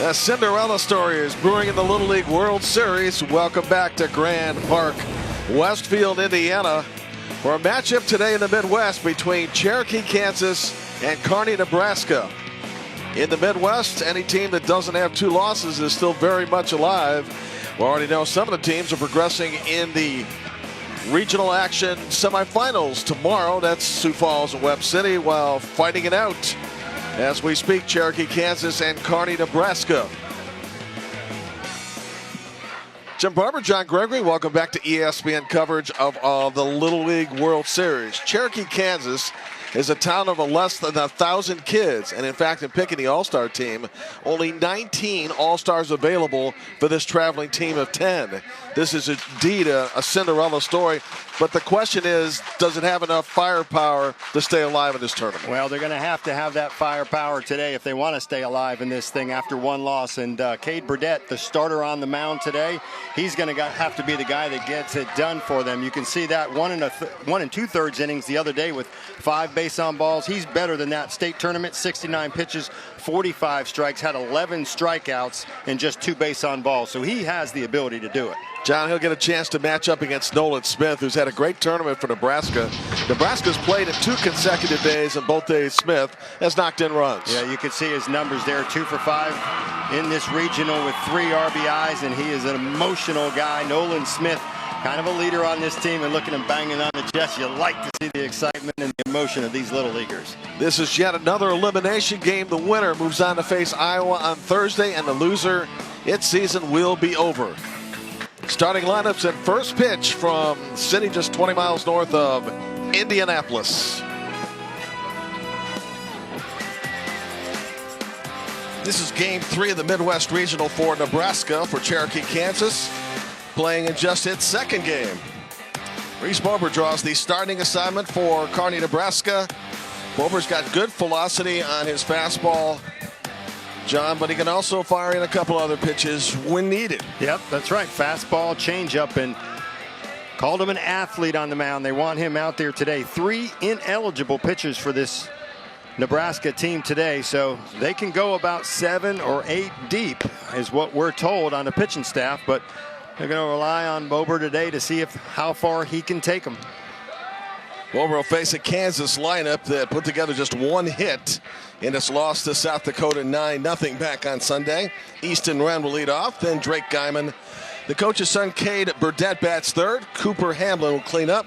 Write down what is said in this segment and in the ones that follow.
A Cinderella story is brewing in the Little League World Series. Welcome back to Grand Park, Westfield, Indiana, for a matchup today in the Midwest between Cherokee, Kansas, and Kearney, Nebraska. In the Midwest, any team that doesn't have 2 losses is still very much alive. We already know some of the teams are progressing in the regional action semifinals tomorrow. That's Sioux Falls and Webb City, while fighting it out as we speak, Cherokee, Kansas, and Kearney, Nebraska. Jim Barber, John Gregory, welcome back to ESPN coverage of the Little League World Series. Cherokee, Kansas is a town of less than 1,000 kids. And in fact, in picking the All-Star team, only 19 All-Stars available for this traveling team of 10. This is indeed a Cinderella story. But the question is, does it have enough firepower to stay alive in this tournament? Well, they're going to have that firepower today if they want to stay alive in this thing after one loss. And Cade Burdett, the starter on the mound today, he's going to have to be the guy that gets it done for them. You can see that 1 2/3 innings the other day with 5 base on balls. He's better than that state tournament, 69 pitches, 45 strikes, had 11 strikeouts and just 2 base on balls. So he has the ability to do it. John, he'll get a chance to match up against Nolan Smith, who's had a great tournament for Nebraska. Nebraska's played in 2 consecutive days, and both days Smith has knocked in runs. Yeah, you can see his numbers there, 2 for 5 in this regional with 3 RBIs, and he is an emotional guy. Nolan Smith, kind of a leader on this team, and looking at him banging on the chest, you like to see the excitement and the emotion of these little leaguers. This is yet another elimination game. The winner moves on to face Iowa on Thursday, and the loser, its season will be over. Starting lineups at first pitch from the city just 20 miles north of Indianapolis. This is game 3 of the Midwest Regional for Nebraska for Cherokee, Kansas, playing in just its second game. Reese Bober draws the starting assignment for Kearney, Nebraska. Bober's got good velocity on his fastball, John, but he can also fire in a couple other pitches when needed. Yep, that's right. Fastball, changeup, and called him an athlete on the mound. They want him out there today. 3 ineligible pitchers for this Nebraska team today, so they can go about 7 or 8 deep is what we're told on the pitching staff, but they're going to rely on Bober today to see how far he can take them. Bober will face a Kansas lineup that put together just 1 hit in its loss to South Dakota 9-0 back on Sunday. Easton Wren will lead off, then Drake Guyman. The coach's son, Cade Burdett, bats third. Cooper Hamlin will clean up.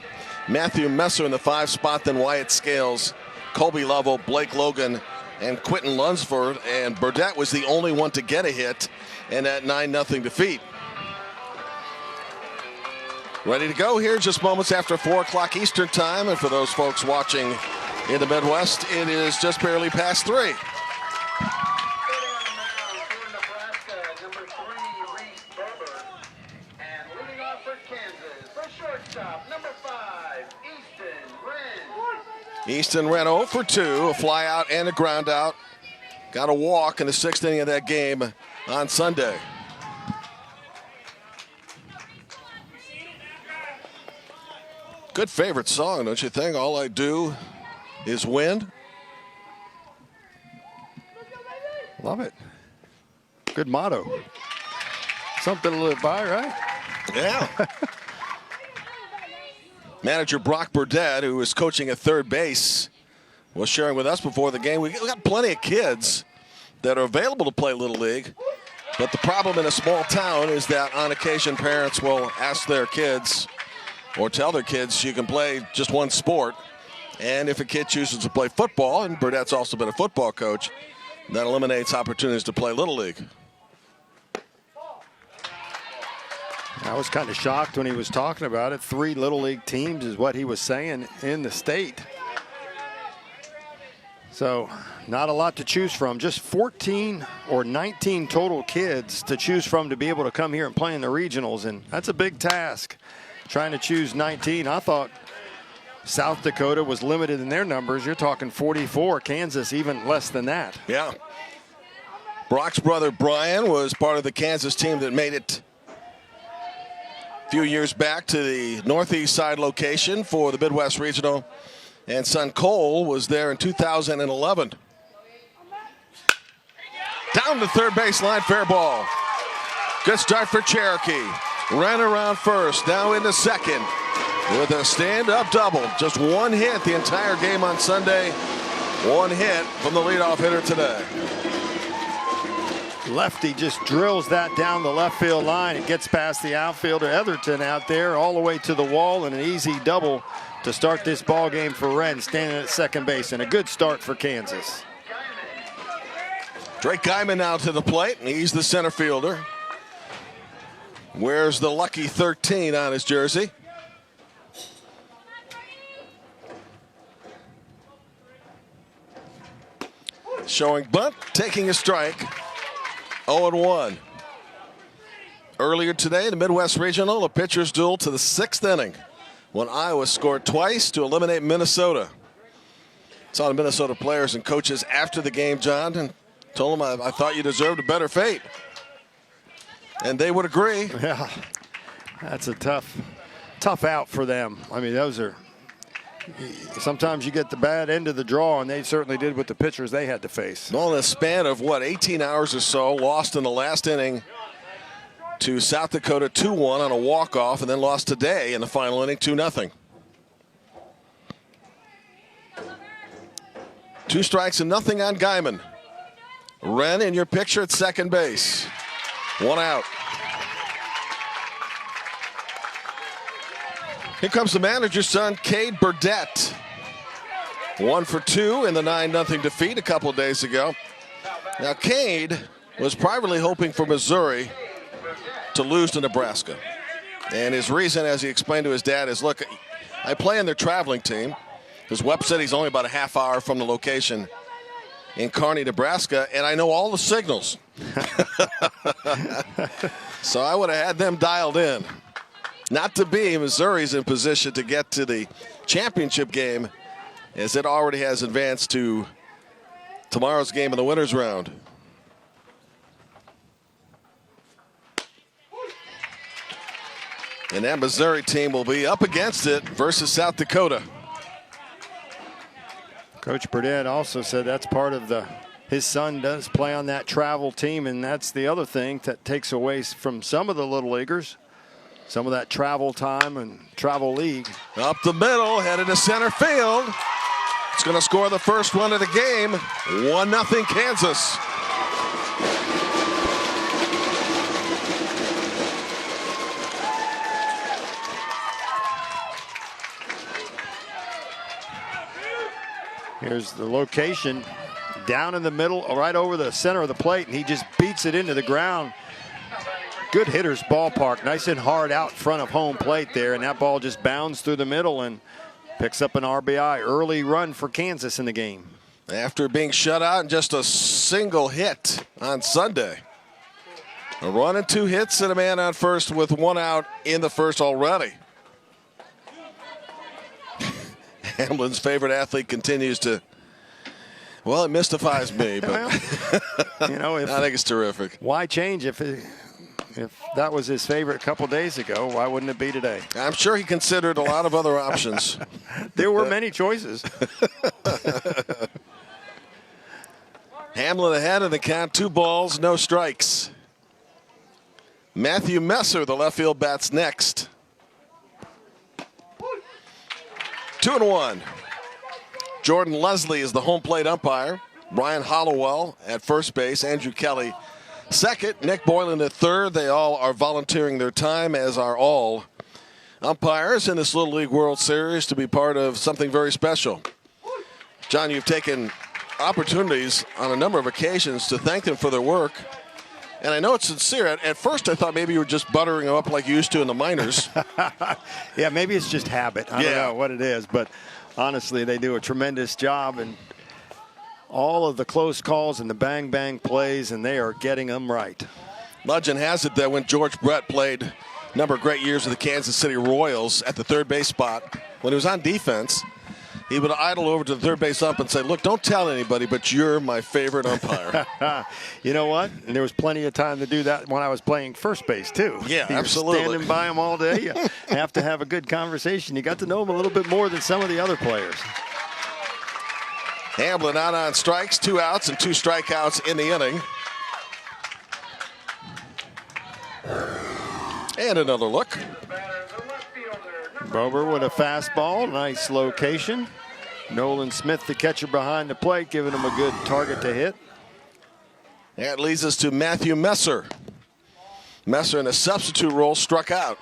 Matthew Messer in the 5 spot, then Wyatt Scales, Colby Lovell, Blake Logan, and Quentin Lunsford. And Burdett was the only one to get a hit in that 9-0 defeat. Ready to go here just moments after 4 o'clock Eastern time. And for those folks watching in the Midwest, it is just barely past 3. Easton Wren 0 for 2, a fly out and a ground out. Got a walk in the 6th inning of that game on Sunday. Good favorite song, don't you think? All I do is win. Love it. Good motto. Something to live by, right? Yeah. Manager Brock Burdett, who is coaching at third base, was sharing with us before the game. We got plenty of kids that are available to play Little League. But the problem in a small town is that on occasion parents will ask their kids or tell their kids you can play just one sport. And if a kid chooses to play football, and Burdett's also been a football coach, that eliminates opportunities to play Little League. I was kind of shocked when he was talking about it. 3 Little League teams is what he was saying in the state. So not a lot to choose from. Just 14 or 19 total kids to choose from to be able to come here and play in the regionals. And that's a big task, trying to choose 19. I thought South Dakota was limited in their numbers. You're talking 44. Kansas even less than that. Yeah. Brock's brother Brian was part of the Kansas team that made it a few years back to the northeast side location for the Midwest Regional. And son Cole was there in 2011. Down the third baseline, fair ball. Good start for Cherokee. Ran around first, now into second with a stand-up double. Just one hit the entire game on Sunday. One hit from the leadoff hitter today. Lefty just drills that down the left field line. It gets past the outfielder Etherton out there all the way to the wall, and an easy double to start this ball game for Wren, standing at second base, and a good start for Kansas. Drake Guyman now to the plate, and he's the center fielder. Wears the lucky 13 on his jersey. Showing bunt, taking a strike. 0-1. Earlier today, the Midwest Regional, a pitcher's duel to the 6th inning when Iowa scored twice to eliminate Minnesota. Saw the Minnesota players and coaches after the game, John, and told them I thought you deserved a better fate. And they would agree. Yeah, that's a tough out for them. I mean, those are, sometimes you get the bad end of the draw, and they certainly did with the pitchers they had to face. Well, in a span of, 18 hours or so, lost in the last inning to South Dakota 2-1 on a walk-off, and then lost today in the final inning 2-0. 2 strikes and nothing on Guyman. Wren in your picture at second base. 1 out. Here comes the manager's son, Cade Burdett. 1 for 2 in the 9-0 defeat a couple of days ago. Now, Cade was privately hoping for Missouri to lose to Nebraska. And his reason, as he explained to his dad, is, look, I play in their traveling team. His Webb said he's only about a half hour from the location in Kearney, Nebraska, and I know all the signals. So I would have had them dialed in. Not to be, Missouri's in position to get to the championship game, as it already has advanced to tomorrow's game in the winners round. And that Missouri team will be up against it versus South Dakota. Coach Burdett also said that's part of his son does play on that travel team, and that's the other thing that takes away from some of the little leaguers, some of that travel time and travel league. Up the middle, headed to center field. It's going to score the first run of the game. 1-0 Kansas. Here's the location, down in the middle, right over the center of the plate, and he just beats it into the ground. Good hitter's ballpark, nice and hard out front of home plate there, and that ball just bounds through the middle and picks up an RBI. Early run for Kansas in the game. After being shut out in just a single hit on Sunday. A run and 2 hits and a man on first with 1 out in the first already. Hamlin's favorite athlete continues to, well, it mystifies me, but I think it's terrific. Why change if that was his favorite a couple days ago? Why wouldn't it be today? I'm sure he considered a lot of other options. There were many choices. Hamlin ahead of the count, 2 balls, no strikes. Matthew Messer, the left field, bats next. 2-1. Jordan Leslie is the home plate umpire. Brian Hollowell at first base. Andrew Kelly second. Nick Boylan at third. They all are volunteering their time, as are all umpires in this Little League World Series, to be part of something very special. John, you've taken opportunities on a number of occasions to thank them for their work. And I know it's sincere. At first, I thought maybe you were just buttering them up like you used to in the minors. Yeah, maybe it's just habit. I don't know what it is. But honestly, they do a tremendous job. And all of the close calls and the bang-bang plays, and they are getting them right. Legend has it that when George Brett played a number of great years with the Kansas City Royals at the third base spot, when he was on defense, he would idle over to the third base ump and say, look, don't tell anybody, but you're my favorite umpire. You know what? And there was plenty of time to do that when I was playing first base, too. Yeah, You're absolutely. Standing by him all day. You have to have a good conversation. You got to know him a little bit more than some of the other players. Hamlin out on strikes, 2 outs and 2 strikeouts in the inning. And another look. Bober with a fastball, nice location. Nolan Smith, the catcher behind the plate, giving him a good target to hit. That leads us to Matthew Messer. Messer in a substitute role struck out.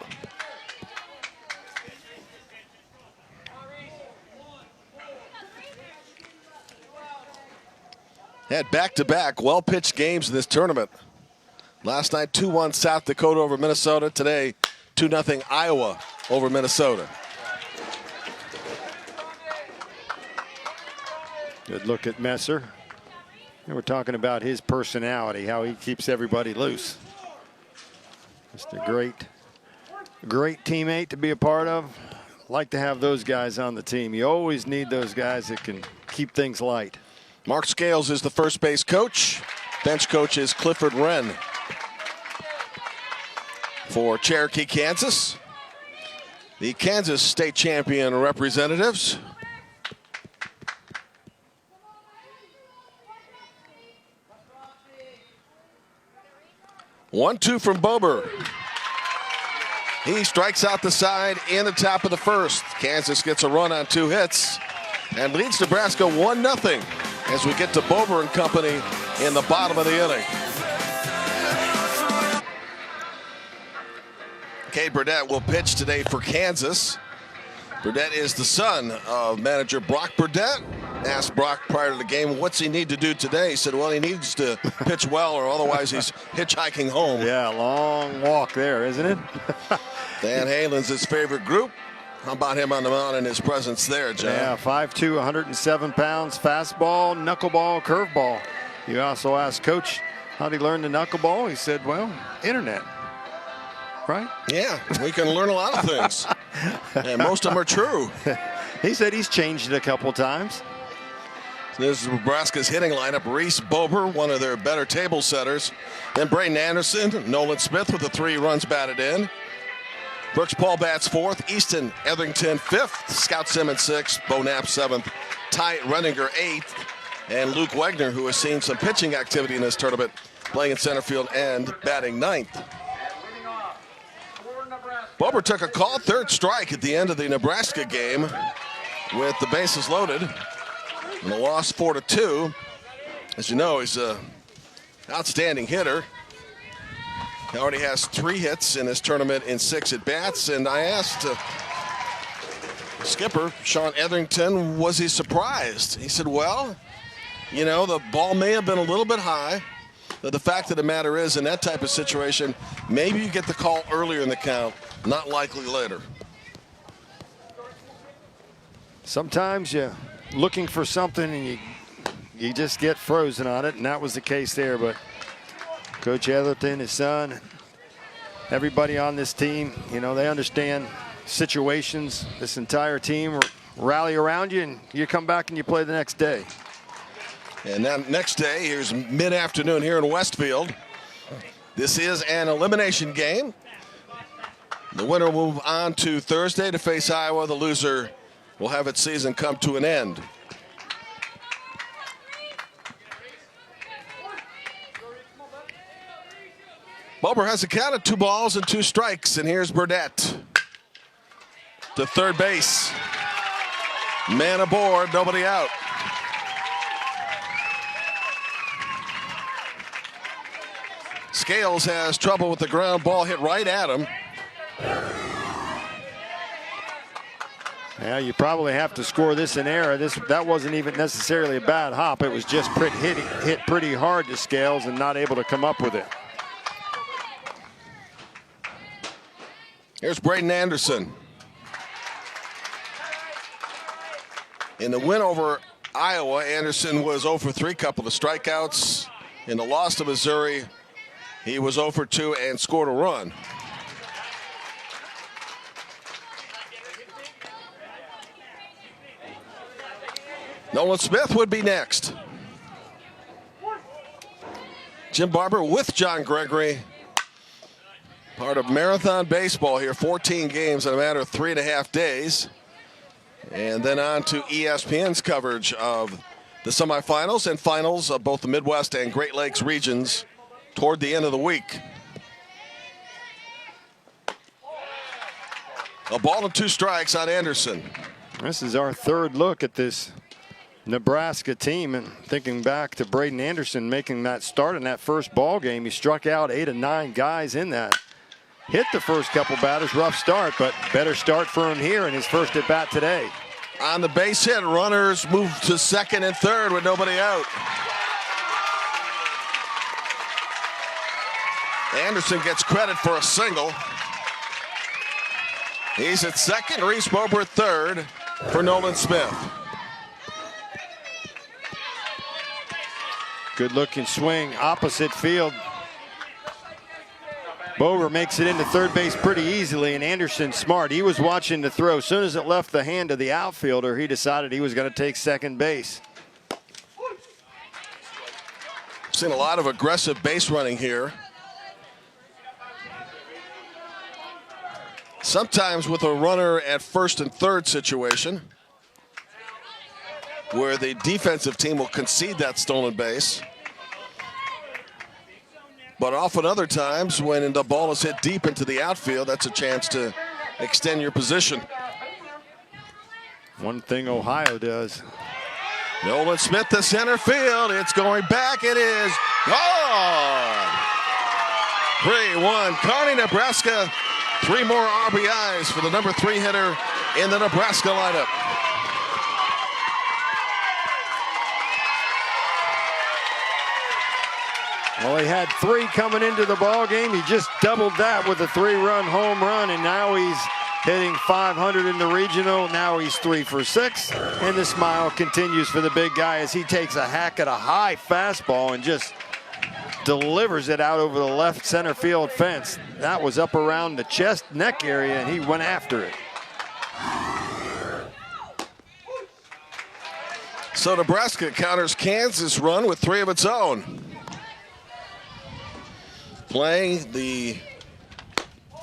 Had back-to-back well-pitched games in this tournament. Last night, 2-1 South Dakota over Minnesota. Today, 2-0 Iowa over Minnesota. Good look at Messer. And we're talking about his personality, how he keeps everybody loose. Just a great teammate to be a part of. Like to have those guys on the team. You always need those guys that can keep things light. Mark Scales is the first base coach. Bench coach is Clifford Wren. For Cherokee, Kansas, the Kansas State Champion representatives. One-two from Bober. He strikes out the side in the top of the first. Kansas gets a run on 2 hits and leads Nebraska 1-0 as we get to Bober and company in the bottom of the inning. Cade Burdett will pitch today for Kansas. Burdett is the son of manager Brock Burdett. Asked Brock prior to the game, what's he need to do today? He said, well, he needs to pitch well or otherwise he's hitchhiking home. Yeah, long walk there, isn't it? Dan Halen's his favorite group. How about him on the mound and his presence there, John? Yeah, 5'2", 107 pounds, fastball, knuckleball, curveball. You also asked Coach how'd he learn the knuckleball? He said, well, internet. Right? Yeah, we can learn a lot of things. And most of them are true. He said he's changed it a couple times. This is Nebraska's hitting lineup. Reese Bober, one of their better table setters. Then Braden Anderson, Nolan Smith with the 3 runs batted in. Brooks Paul bats 4th. Easton Etherington 5th. Scout Simmons 6th. Bo Knapp 7th. Ty Renninger 8th. And Luke Wegner, who has seen some pitching activity in this tournament, playing in center field and batting 9th. Bober took a call, 3rd strike at the end of the Nebraska game with the bases loaded. And a loss 4-2. As you know, he's an outstanding hitter. He already has 3 hits in this tournament in 6 at-bats. And I asked skipper Sean Etherington, was he surprised? He said, well, you know, the ball may have been a little bit high. But the fact of the matter is, in that type of situation, maybe you get the call earlier in the count, not likely later. Sometimes you're looking for something and you just get frozen on it, and that was the case there. But Coach Etherton, his son, everybody on this team, you know, they understand situations. This entire team rally around you, and you come back and you play the next day. And then next day, here's mid-afternoon here in Westfield. This is an elimination game. The winner will move on to Thursday to face Iowa. The loser will have its season come to an end. Bober has a count of 2 balls and 2 strikes, and here's Burdett to third base. Man aboard, nobody out. Scales has trouble with the ground ball hit right at him. Yeah, you probably have to score this in error. That wasn't even necessarily a bad hop. It was just hit pretty hard to Scales and not able to come up with it. Here's Braden Anderson. In the win over Iowa, Anderson was 0 for 3, couple of strikeouts. In the loss to Missouri, he was 0 for 2 and scored a run. Nolan Smith would be next. Jim Barber with John Gregory. Part of Marathon Baseball here, 14 games in a matter of 3.5 days. And then on to ESPN's coverage of the semifinals and finals of both the Midwest and Great Lakes regions toward the end of the week. A ball and 2 strikes on Anderson. This is our third look at this Nebraska team, and thinking back to Braden Anderson making that start in that first ball game, he struck out 8 of 9 guys in that. Hit the first couple batters, rough start, but better start for him here in his first at bat today. On the base hit, runners move to second and third with nobody out. Anderson gets credit for a single. He's at second, Reese Bober at third for Nolan Smith. Good looking swing, opposite field. Bober makes it into third base pretty easily, and Anderson smart. He was watching the throw. As soon as it left the hand of the outfielder, he decided he was going to take second base. Seen a lot of aggressive base running here. Sometimes with a runner at first and third situation, where the defensive team will concede that stolen base. But often other times when the ball is hit deep into the outfield, that's a chance to extend your position. One thing Ohio does. Nolan Smith to center field. It's going back. It is gone. 3-1. Kearney, Nebraska. 3 more RBIs for the number 3 hitter in the Nebraska lineup. Well, he had 3 coming into the ball game. He just doubled that with a 3-run home run, and now he's hitting 500 in the regional. Now he's 3 for 6, and the smile continues for the big guy as he takes a hack at a high fastball and just delivers it out over the left center field fence. That was up around the chest neck area, and he went after it. So Nebraska counters Kansas' run with 3 of its own. Playing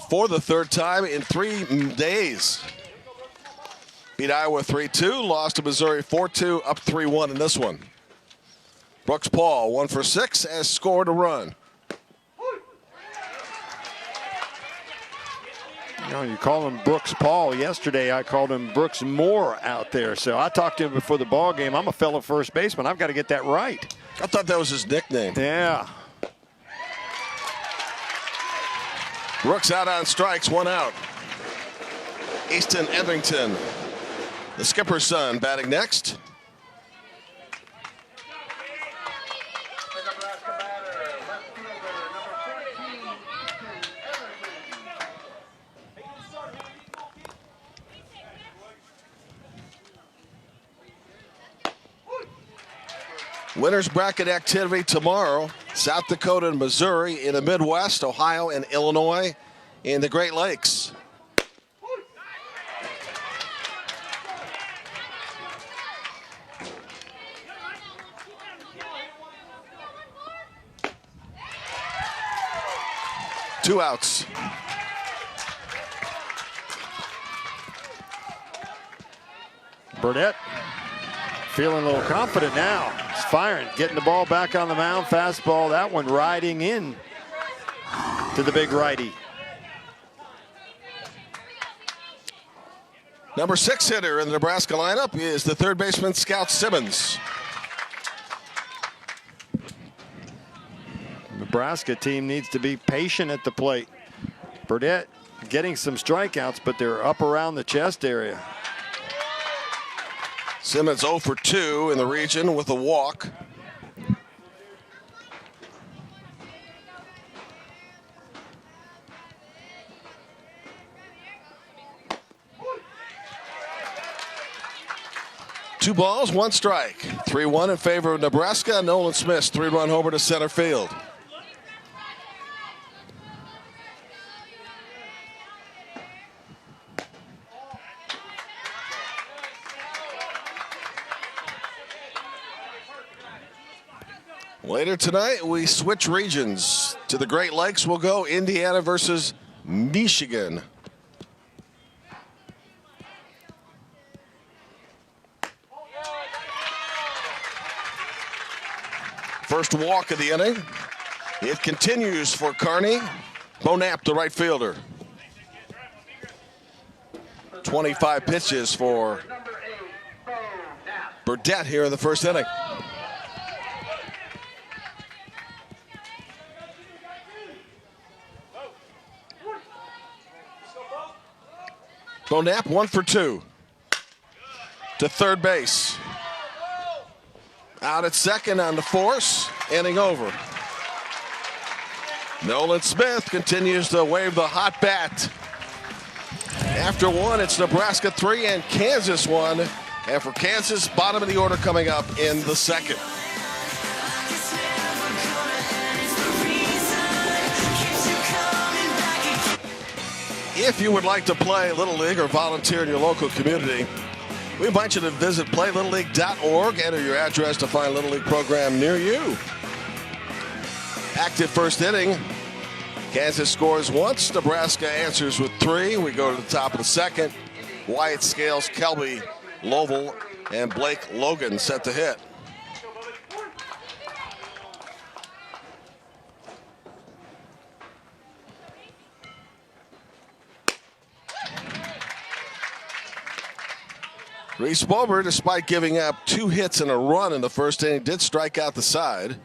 for the 3rd time in 3 days. Beat Iowa 3-2, lost to Missouri 4-2, up 3-1 in this one. Brooks Paul, 1 for 6, has scored a run. You know, you call him Brooks Paul. Yesterday I called him Brooks Moore out there. So I talked to him before the ball game. I'm a fellow first baseman. I've got to get that right. I thought that was his nickname. Yeah. Brooks out on strikes, 1 out. Easton Etherington, the skipper's son, batting next. Winners bracket activity tomorrow. South Dakota and Missouri in the Midwest, Ohio and Illinois in the Great Lakes. Two outs. Burdett feeling a little confident now. He's firing, getting the ball back on the mound. Fastball, that one riding in to the big righty. Number 6 hitter in the Nebraska lineup is the 3rd baseman, Scout Simmons. Nebraska team needs to be patient at the plate. Burdett getting some strikeouts, but they're up around the chest area. Simmons 0 for 2 in the region with a walk. Two balls, 1 strike. 3-1 in favor of Nebraska. Nolan Smith's 3-run homer to center field. Later tonight, we switch regions. To the Great Lakes, we'll go Indiana versus Michigan. First walk of the inning. It continues for Kearney. Bo Knapp, the right fielder. 25 pitches for Burdett here in the first inning. Bonap 1 for 2 to third base. Out at second on the force, inning over. Nolan Smith continues to wave the hot bat. After one, it's Nebraska 3 and Kansas 1. And for Kansas, bottom of the order coming up in the second. If you would like to play Little League or volunteer in your local community, we invite you to visit playlittleleague.org. Enter your address to find a Little League program near you. Active first inning. Kansas scores once. Nebraska answers with 3. We go to the top of the second. Wyatt Scales, Kelby, Lovell, and Blake Logan set to hit. Reese Bober, despite giving up 2 hits and a run in the first inning, did strike out the side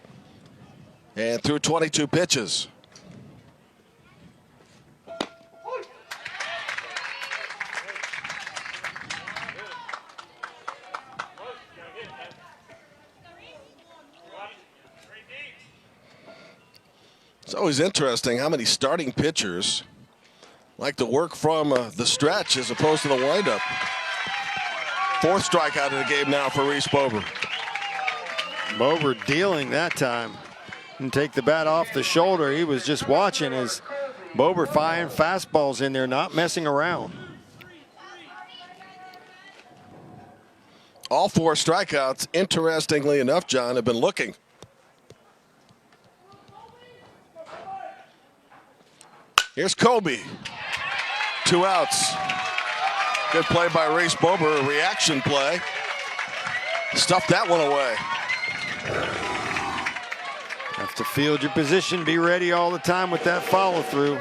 and threw 22 pitches. It's always interesting how many starting pitchers like to work from the stretch as opposed to the windup. 4th strikeout of the game now for Reese Bober. Bober dealing that time. And take the bat off the shoulder. He was just watching as Bober firing fastballs in there, not messing around. All 4 strikeouts, interestingly enough, John, have been looking. Here's Kobe. 2 outs. Good play by Reese Bober, a reaction play. Stuffed that one away. Have to field your position, be ready all the time with that follow through.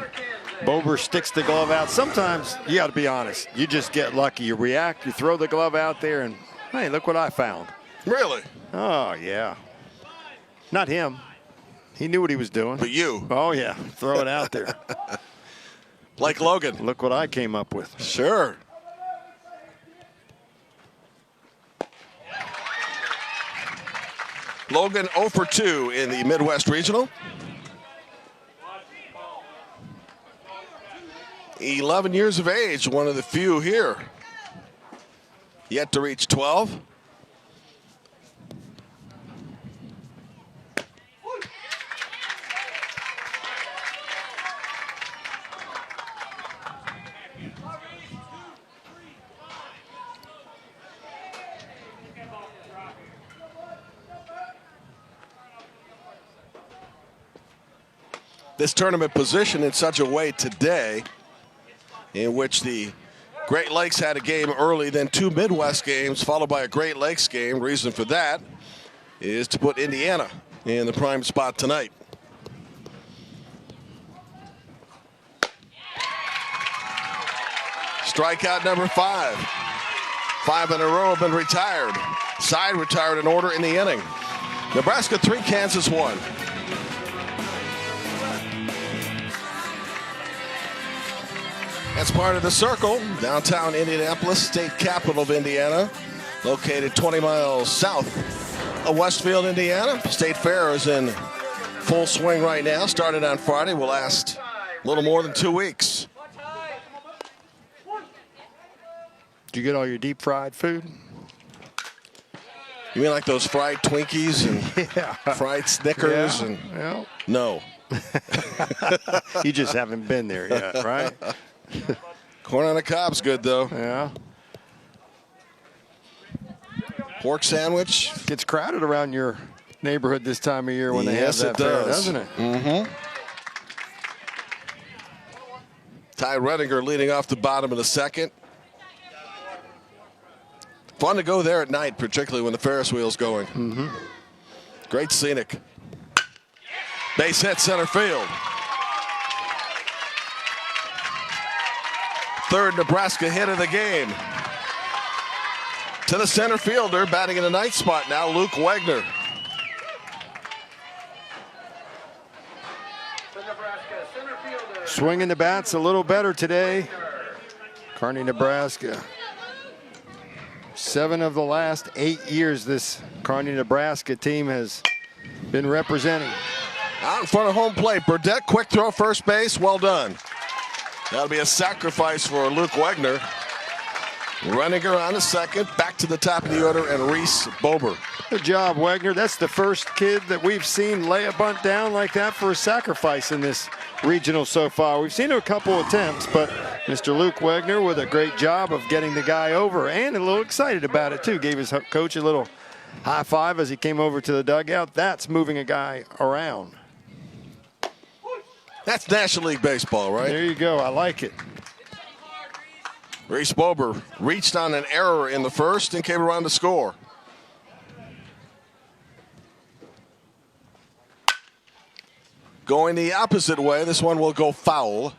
Bober sticks the glove out. Sometimes you got to be honest. You just get lucky. You react, you throw the glove out there, and hey, look what I found. Really? Oh, yeah. Not him. He knew what he was doing. But you. Oh, yeah. Throw it out there. Blake Logan. Look what I came up with. Sure. Logan 0 for 2 in the Midwest Regional. 11 years of age, one of the few here. Yet to reach 12. This tournament positioned in such a way today in which the Great Lakes had a game early, then 2 Midwest games, followed by a Great Lakes game. Reason for that is to put Indiana in the prime spot tonight. Strikeout number 5. 5 in a row have been retired. Side retired in order in the inning. Nebraska 3, Kansas 1. That's part of the Circle, downtown Indianapolis, state capital of Indiana, located 20 miles south of Westfield, Indiana. State Fair is in full swing right now. Started on Friday, will last a little more than 2 weeks. Did you get all your deep fried food? You mean like those fried Twinkies and Yeah. fried Snickers? Yeah. And Yeah. no. You just haven't been there yet, right? Corn on the cob's good, though. Yeah. Pork sandwich. Gets crowded around your neighborhood this time of year when they Yes, have that it fair, does. doesn't it? Mm-hmm. Ty Redinger leading off the bottom of the second. Fun to go there at night, particularly when the Ferris wheel's going. Mm-hmm. Great scenic. Base hit center field. third Nebraska hit of the game. To the center fielder, batting in the ninth spot now, Luke Wagner. Swinging the bats a little better today. Kearney, Nebraska. 7 of the last 8 years this Kearney, Nebraska team has been representing. Out in front of home plate, Burdette, quick throw, first base, well done. That'll be a sacrifice for Luke Wagner. Running around to second, back to the top of the order, and Reese Bober. Good job, Wagner. That's the first kid that we've seen lay a bunt down like that for a sacrifice in this regional so far. We've seen a couple attempts, but Mr. Luke Wagner with a great job of getting the guy over and a little excited about it too. Gave his coach a little high five as he came over to the dugout. That's moving a guy around. That's National League Baseball, right? There you go. I like it. Reese Bober reached on an error in the first and came around to score. Going the opposite way, this one will go foul.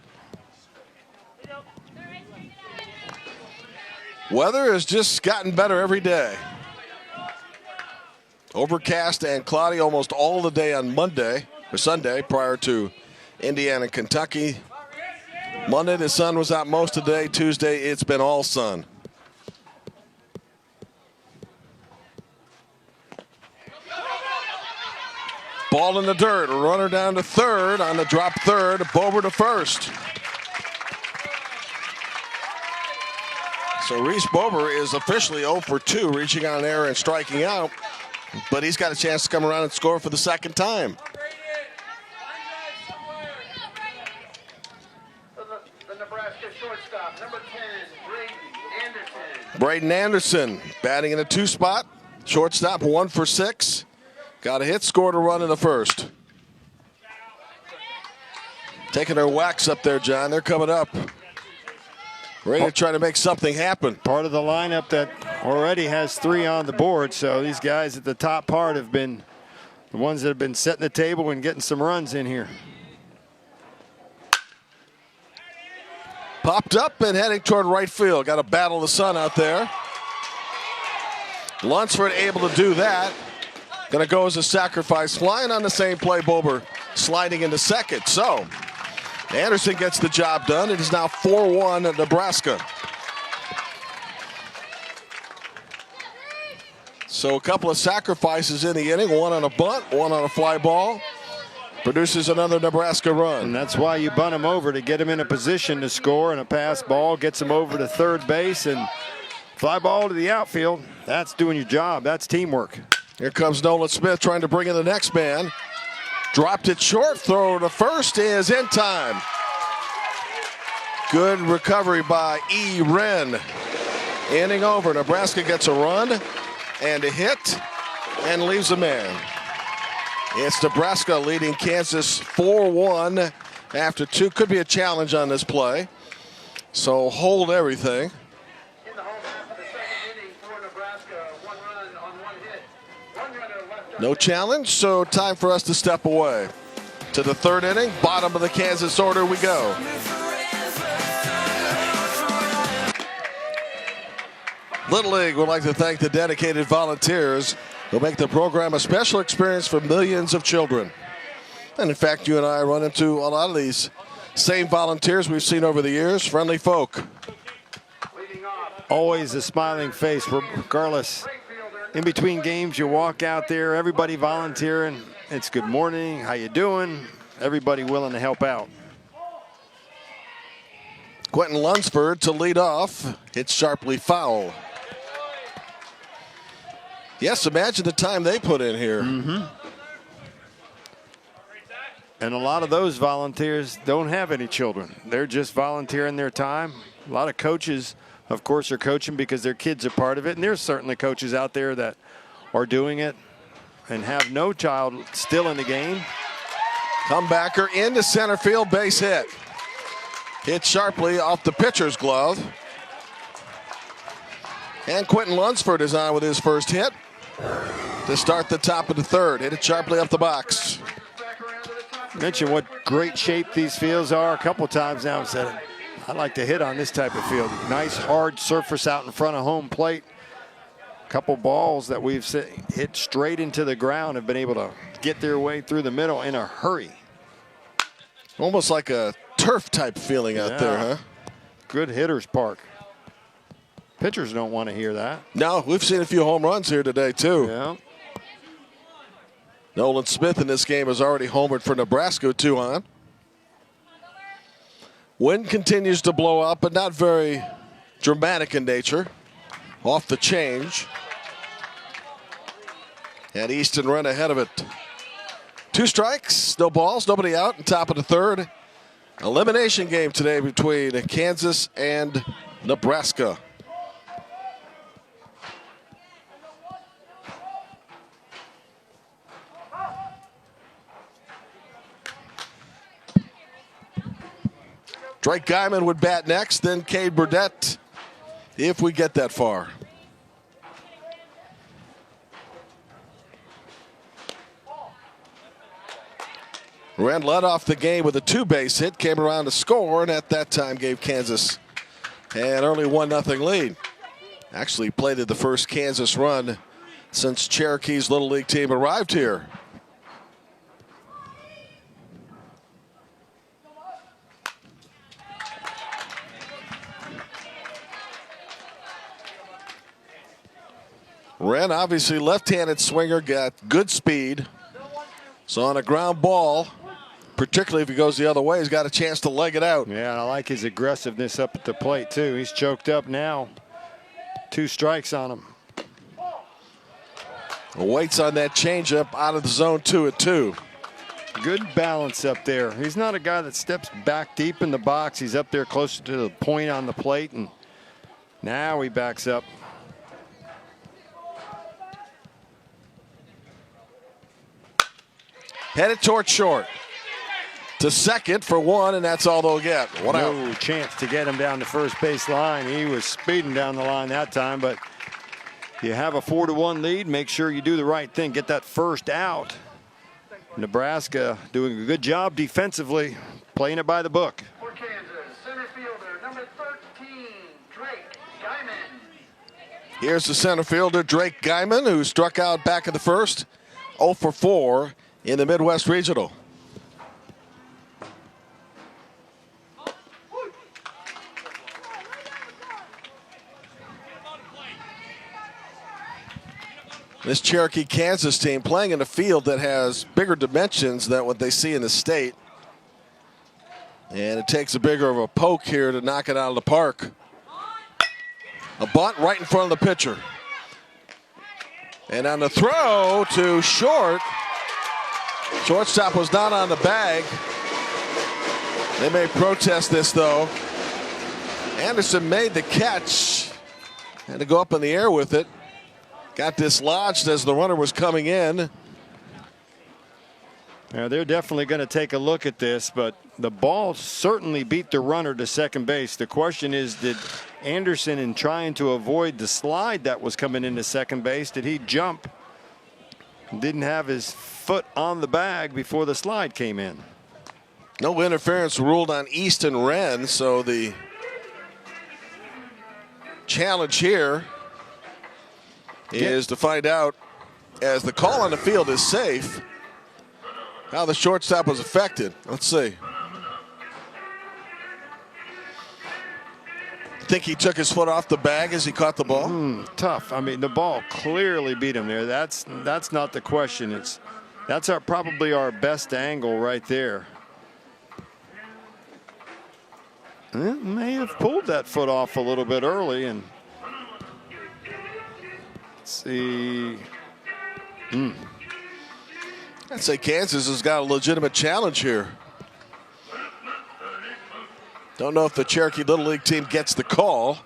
Weather has just gotten better every day. Overcast and cloudy almost all the day on Monday or Sunday prior to Indiana, Kentucky. Monday, the sun was out most of the day. Tuesday, it's been all sun. Ball in the dirt. Runner down to third on the drop third. Bober to first. So Reese Bober is officially 0 for 2, reaching on an error and striking out. But he's got a chance to come around and score for the second time. The Nebraska shortstop, number 10, Braden Anderson. Braden Anderson batting in a 2 spot. Shortstop, 1 for 6. Got a hit, scored a run in the first. Taking their whacks up there, John. They're coming up. Ready to try to make something happen. Part of the lineup that already has 3 on the board. So these guys at the top part have been the ones that have been setting the table and getting some runs in here. Popped up and heading toward right field. Got to battle the sun out there. Lunsford able to do that. Going to go as a sacrifice. Flying on the same play, Bober sliding into second. So Anderson gets the job done. It is now 4-1 at Nebraska. So a couple of sacrifices in the inning. One on a bunt, one on a fly ball. Produces another Nebraska run. And that's why you bunt him over, to get him in a position to score, and a pass ball gets him over to third base and fly ball to the outfield. That's doing your job. That's teamwork. Here comes Nolan Smith trying to bring in the next man. Dropped it short. Throw to first is in time. Good recovery by E. Wren. Inning over. Nebraska gets a run and a hit and leaves a man. It's Nebraska leading Kansas 4-1 after 2. Could be a challenge on this play. So hold everything. In the home half of the second inning for Nebraska, 1 run on 1 hit. 1 runner left. No challenge, so time for us to step away. To the third inning, bottom of the Kansas order we go. Little League would like to thank the dedicated volunteers who make the program a special experience for millions of children. And in fact, you and I run into a lot of these same volunteers we've seen over the years. Friendly folk. Always a smiling face, regardless. In between games, you walk out there, everybody volunteering. It's good morning, how you doing? Everybody willing to help out. Quentin Lunsford to lead off. Hits sharply foul. Yes, imagine the time they put in here. Mm-hmm. And a lot of those volunteers don't have any children. They're just volunteering their time. A lot of coaches, of course, are coaching because their kids are part of it. And there's certainly coaches out there that are doing it and have no child still in the game. Comebacker into center field, base hit. Hit sharply off the pitcher's glove. And Quentin Lunsford is on with his first hit to start the top of the third. Hit it sharply up the box. Mention what great shape these fields are a couple times now. I've said it. I like to hit on this type of field. Nice hard surface out in front of home plate. Couple balls that we've hit straight into the ground have been able to get their way through the middle in a hurry. Almost like a turf type feeling out there, huh? Good hitter's park. Pitchers don't want to hear that. No, we've seen a few home runs here today, too. Yeah. Nolan Smith in this game has already homered for Nebraska with 2 on. Wind continues to blow out, but not very dramatic in nature. Off the change. And Easton run ahead of it. 2 strikes, no balls, nobody out, and top of the 3rd. Elimination game today between Kansas and Nebraska. Drake Guyman would bat next, then Cade Burdett, if we get that far. Wren led off the game with a 2-base hit, came around to score, and at that time gave Kansas an early 1-0 lead. Actually plated the first Kansas run since Cherokee's Little League team arrived here. Wren, obviously left-handed swinger, got good speed. So on a ground ball, particularly if he goes the other way, he's got a chance to leg it out. Yeah, and I like his aggressiveness up at the plate, too. He's choked up now. 2 strikes on him. Waits on that changeup out of the zone 2-2. Good balance up there. He's not a guy that steps back deep in the box. He's up there closer to the point on the plate, and now he backs up. Headed toward short. To second for 1, and that's all they'll get. One out. No chance to get him down the first base line. He was speeding down the line that time, but you have a 4-1 lead. Make sure you do the right thing. Get that first out. Nebraska doing a good job defensively, playing it by the book. For Kansas, center fielder, number 13, Drake Guyman. Here's the center fielder, Drake Guyman, who struck out back in the first. 0 for 4 in the Midwest Regional. This Cherokee Kansas team playing in a field that has bigger dimensions than what they see in the state. And it takes a bigger of a poke here to knock it out of the park. A bunt right in front of the pitcher. And on the throw to short, shortstop was not on the bag. They may protest this, though. Anderson made the catch. Had to go up in the air with it. Got dislodged as the runner was coming in. Yeah, they're definitely going to take a look at this, but the ball certainly beat the runner to second base. The question is, did Anderson, in trying to avoid the slide that was coming into second base, did he jump? Didn't have his foot on the bag before the slide came in. No interference ruled on Easton Wren, so the challenge here is to find out, as the call on the field is safe, how the shortstop was affected. Let's see. Think he took his foot off the bag as he caught the ball? Tough. I mean, the ball clearly beat him there. That's not the question. That's probably our best angle right there. It may have pulled that foot off a little bit early, and let's see. I'd say Kansas has got a legitimate challenge here. Don't know if the Cherokee Little League team gets the call.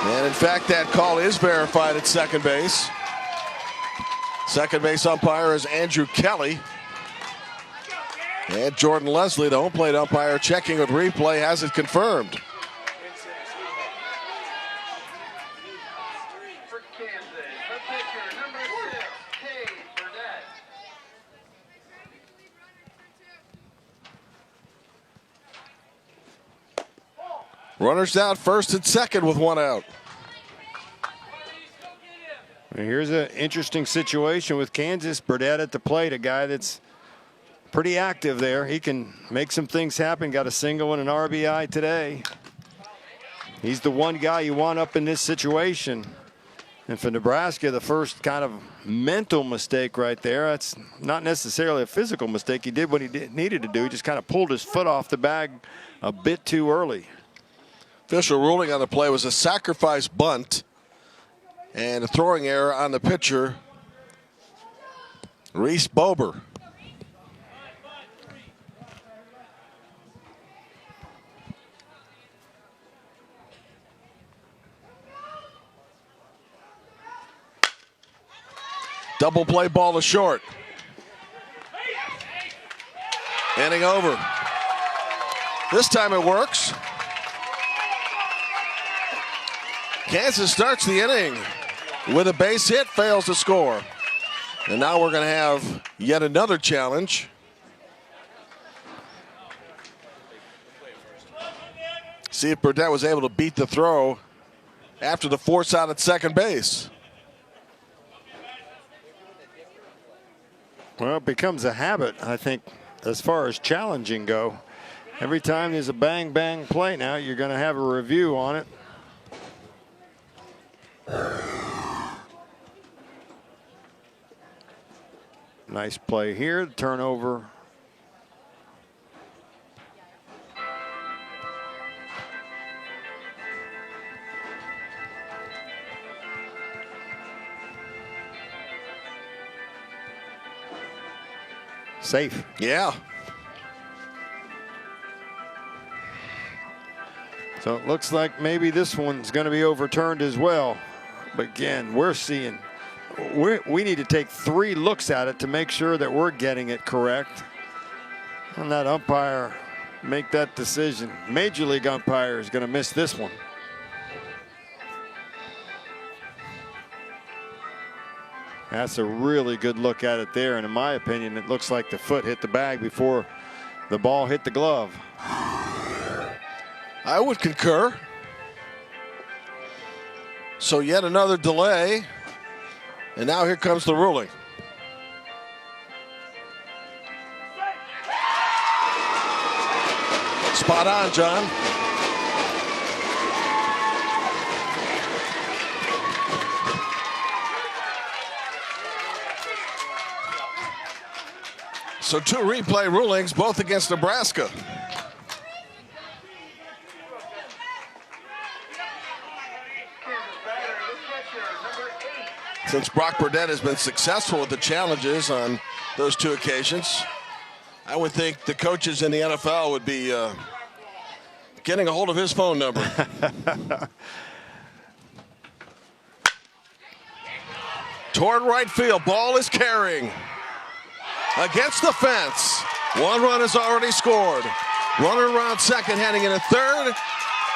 And in fact, that call is verified at second base. Second base umpire is Andrew Kelly. And Jordan Leslie, the home plate umpire, checking with replay, has it confirmed. For Kansas, the pitcher, number 6, Cade Runners down first and second with one out. And here's an interesting situation with Kansas. Burdett at the plate, a guy that's pretty active there. He can make some things happen. Got a single and an RBI today. He's the one guy you want up in this situation. And for Nebraska, the first kind of mental mistake right there. That's not necessarily a physical mistake. He did what he needed to do. He just kind of pulled his foot off the bag a bit too early. Official ruling on the play was a sacrifice bunt and a throwing error on the pitcher, Reese Bober. Double play ball to short. Inning over. This time it works. Kansas starts the inning with a base hit, fails to score. And now we're going to have yet another challenge. See if Burdett was able to beat the throw after the force out at second base. Well, it becomes a habit, I think, as far as challenging go. Every time there's a bang, bang play now, you're going to have a review on it. Nice play here, turnover. Safe. Yeah. So it looks like maybe this one's going to be overturned as well. But again, we need to take 3 looks at it to make sure that we're getting it correct. And that umpire make that decision. Major League umpire is going to miss this one. That's a really good look at it there. And in my opinion, it looks like the foot hit the bag before the ball hit the glove. I would concur. So yet another delay. And now here comes the ruling. Spot on, John. So 2 replay rulings, both against Nebraska. Since Brock Burdett has been successful with the challenges on those 2 occasions, I would think the coaches in the NFL would be getting a hold of his phone number. Toward right field, ball is carrying. Against the fence. 1 run is already scored. Runner around second, heading into third.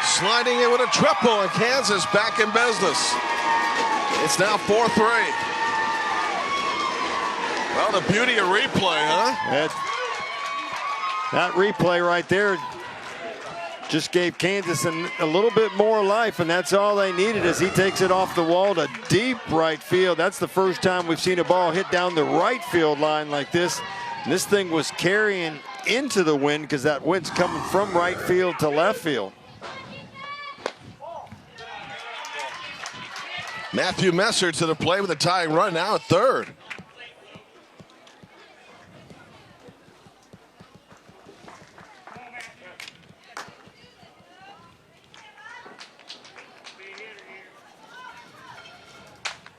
Sliding in with a triple, and Kansas back in business. It's now 4-3. Well, the beauty of replay, huh? That replay right there just gave Kansas a little bit more life, and that's all they needed as he takes it off the wall to deep right field. That's the first time we've seen a ball hit down the right field line like this. And this thing was carrying into the wind because that wind's coming from right field to left field. Matthew Messer to the play with a tying run now at third.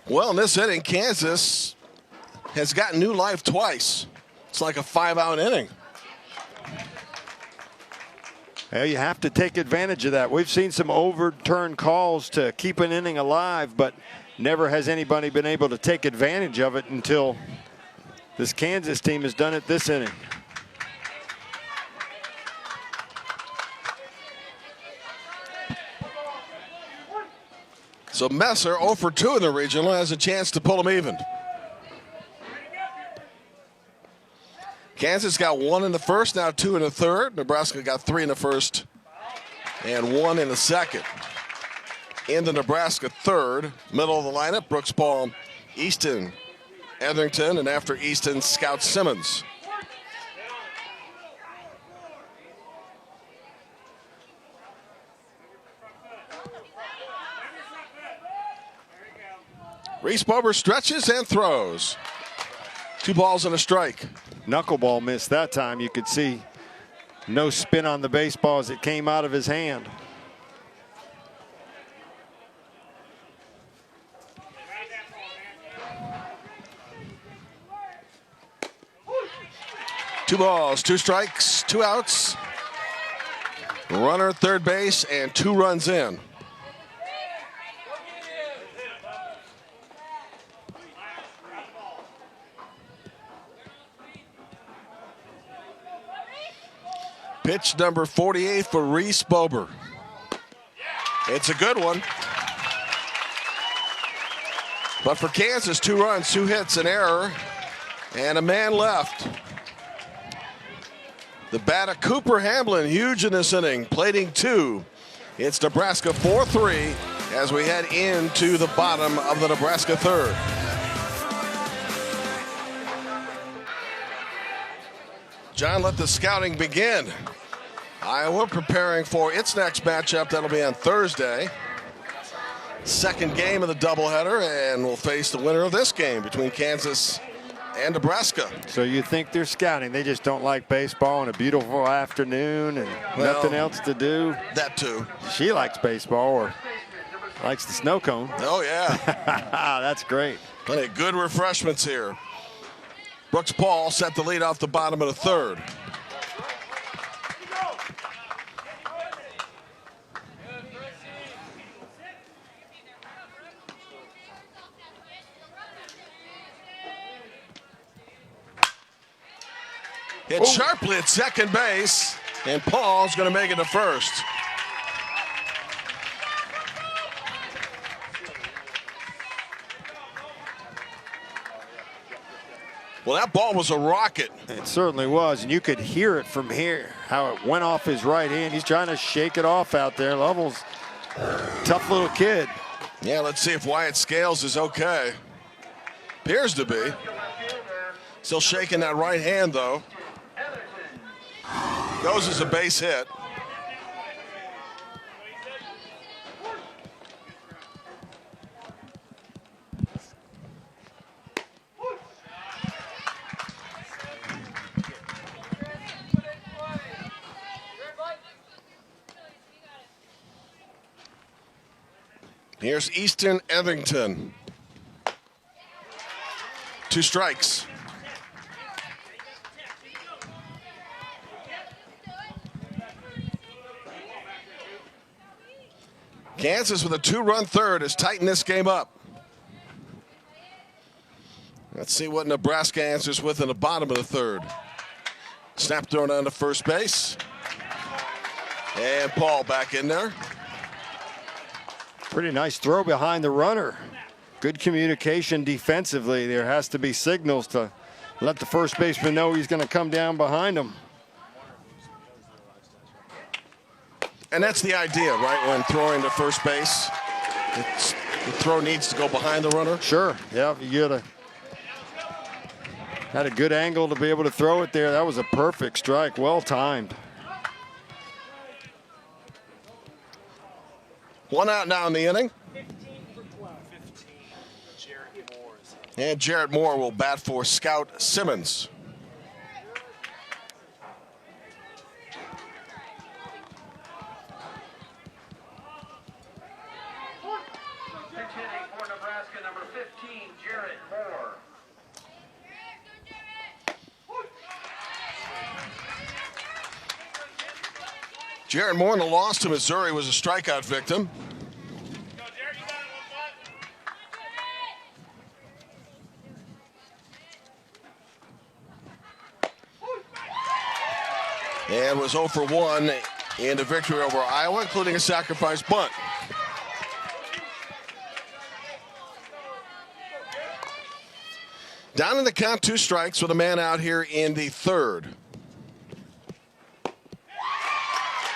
Well, in this inning, Kansas has gotten new life twice. It's like a 5-out inning. Well, you have to take advantage of that. We've seen some overturned calls to keep an inning alive, but never has anybody been able to take advantage of it until this Kansas team has done it this inning. So Messer, 0 for 2 in the regional, has a chance to pull them even. Kansas got 1 in the first, now 2 in the third. Nebraska got 3 in the first and 1 in the second. In the Nebraska third, middle of the lineup, Brooks Paul, Easton, Etherington, and after Easton, Scout Simmons. Reese Bober stretches and throws. 2 balls and a strike. Knuckleball missed that time. You could see no spin on the baseball as it came out of his hand. Two balls, 2 strikes, 2 outs. Runner at third base and 2 runs in. Pitch number 48 for Reese Bober. It's a good one. But for Kansas, 2 runs, 2 hits, an error, and a man left. The bat of Cooper Hamblin, huge in this inning, plating 2. It's Nebraska 4-3 as we head into the bottom of the Nebraska third. John, let the scouting begin. Iowa preparing for its next matchup. That'll be on Thursday. Second game of the doubleheader, and we'll face the winner of this game between Kansas and Nebraska. So you think they're scouting. They just don't like baseball on a beautiful afternoon and nothing else to do. That too. She likes baseball or likes the snow cone. Oh, yeah. That's great. Plenty of good refreshments here. Brooks Paul set the lead off the bottom of the third. Hit sharply at second base, and Paul's going to make it to first. Well, that ball was a rocket. It certainly was, and you could hear it from here, how it went off his right hand. He's trying to shake it off out there. Lovell's tough little kid. Yeah, let's see if Wyatt Scales is okay. Appears to be. Still shaking that right hand, though. Goes as a base hit. Here's Easton Etherington. 2 strikes. Kansas with a 2-run third has tightened this game up. Let's see what Nebraska answers with in the bottom of the third. Snap thrown on to first base. And Paul back in there. Pretty nice throw behind the runner. Good communication defensively. There has to be signals to let the first baseman know he's going to come down behind him. And that's the idea, right? When throwing to first base, the throw needs to go behind the runner. Sure. Yeah, you had a good angle to be able to throw it there. That was a perfect strike. Well timed. 1 out now in the inning. And Jarrett Moore will bat for Scout Simmons. For Nebraska, number 15, Jarrett Moore. Jarrett Moore in the loss to Missouri was a strikeout victim. And was 0 for 1 in the victory over Iowa, including a sacrifice bunt. Down in the count, 2 strikes with a man out here in the third.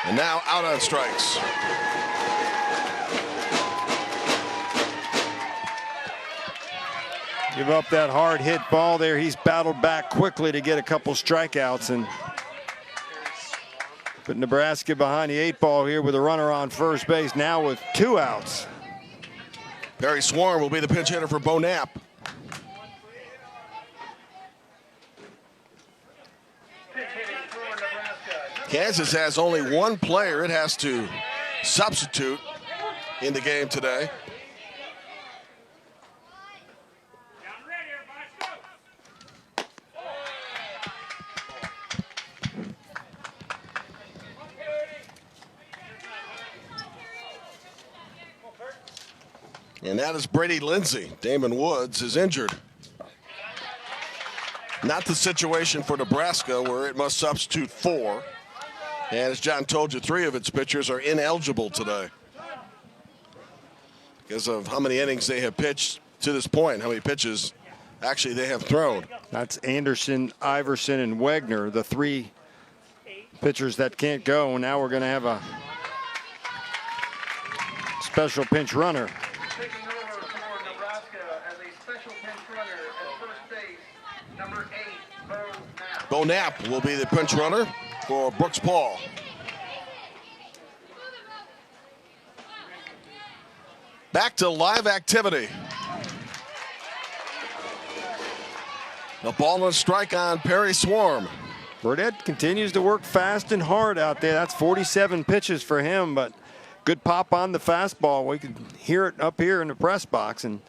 And now out on strikes. Give up that hard hit ball there. He's battled back quickly to get a couple strikeouts and put Nebraska behind the 8-ball here with a runner on first base now with 2 outs. Perry Swarm will be the pinch hitter for Bo Knapp. Kansas has only one player it has to substitute in the game today. And that is Brady Lindsey. Damon Woods is injured. Not the situation for Nebraska where it must substitute 4. And as John told you, 3 of its pitchers are ineligible today because of how many innings they have pitched to this point, how many pitches actually they have thrown. That's Anderson, Iverson, and Wegner, the 3 pitchers that can't go. Now we're going to have a special pinch runner. Taking over for Nebraska as a special pinch runner at first base, number 8, Bo Knapp. Bo Knapp will be the pinch runner for Brooks Paul. Back to live activity. A ball and a strike on Perry Swarm. Burdett continues to work fast and hard out there. That's 47 pitches for him, but good pop on the fastball. We can hear it up here in the press box, and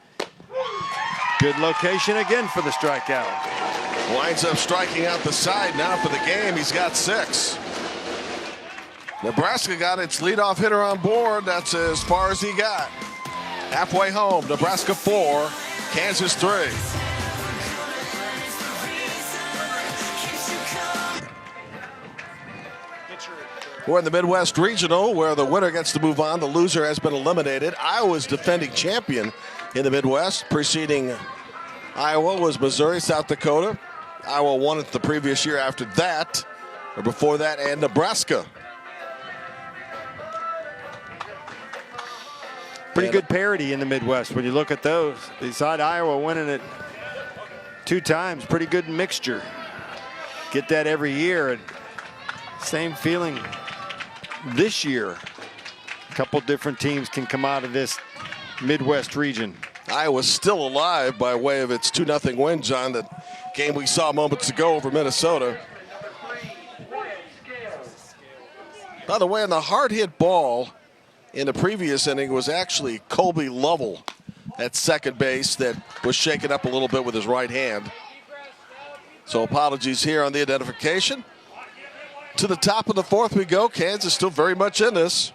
good location again for the strikeout. Winds up striking out the side now for the game. He's got 6. Nebraska got its leadoff hitter on board. That's as far as he got. Halfway home, Nebraska 4, Kansas 3. We're in the Midwest Regional, where the winner gets to move on. The loser has been eliminated. Iowa's defending champion in the Midwest. Preceding Iowa was Missouri, South Dakota. Iowa won it the previous year after that, or before that, and Nebraska. Pretty good parity in the Midwest when you look at those. Beside Iowa winning it 2 times, pretty good mixture. Get that every year. And same feeling this year. A couple different teams can come out of this Midwest region. Iowa's still alive by way of its 2-0 win, John, that game we saw moments ago over Minnesota. By the way, on the hard hit ball in the previous inning was actually Colby Lovell at second base that was shaken up a little bit with his right hand. So apologies here on the identification. To the top of the 4th we go. Kansas still very much in this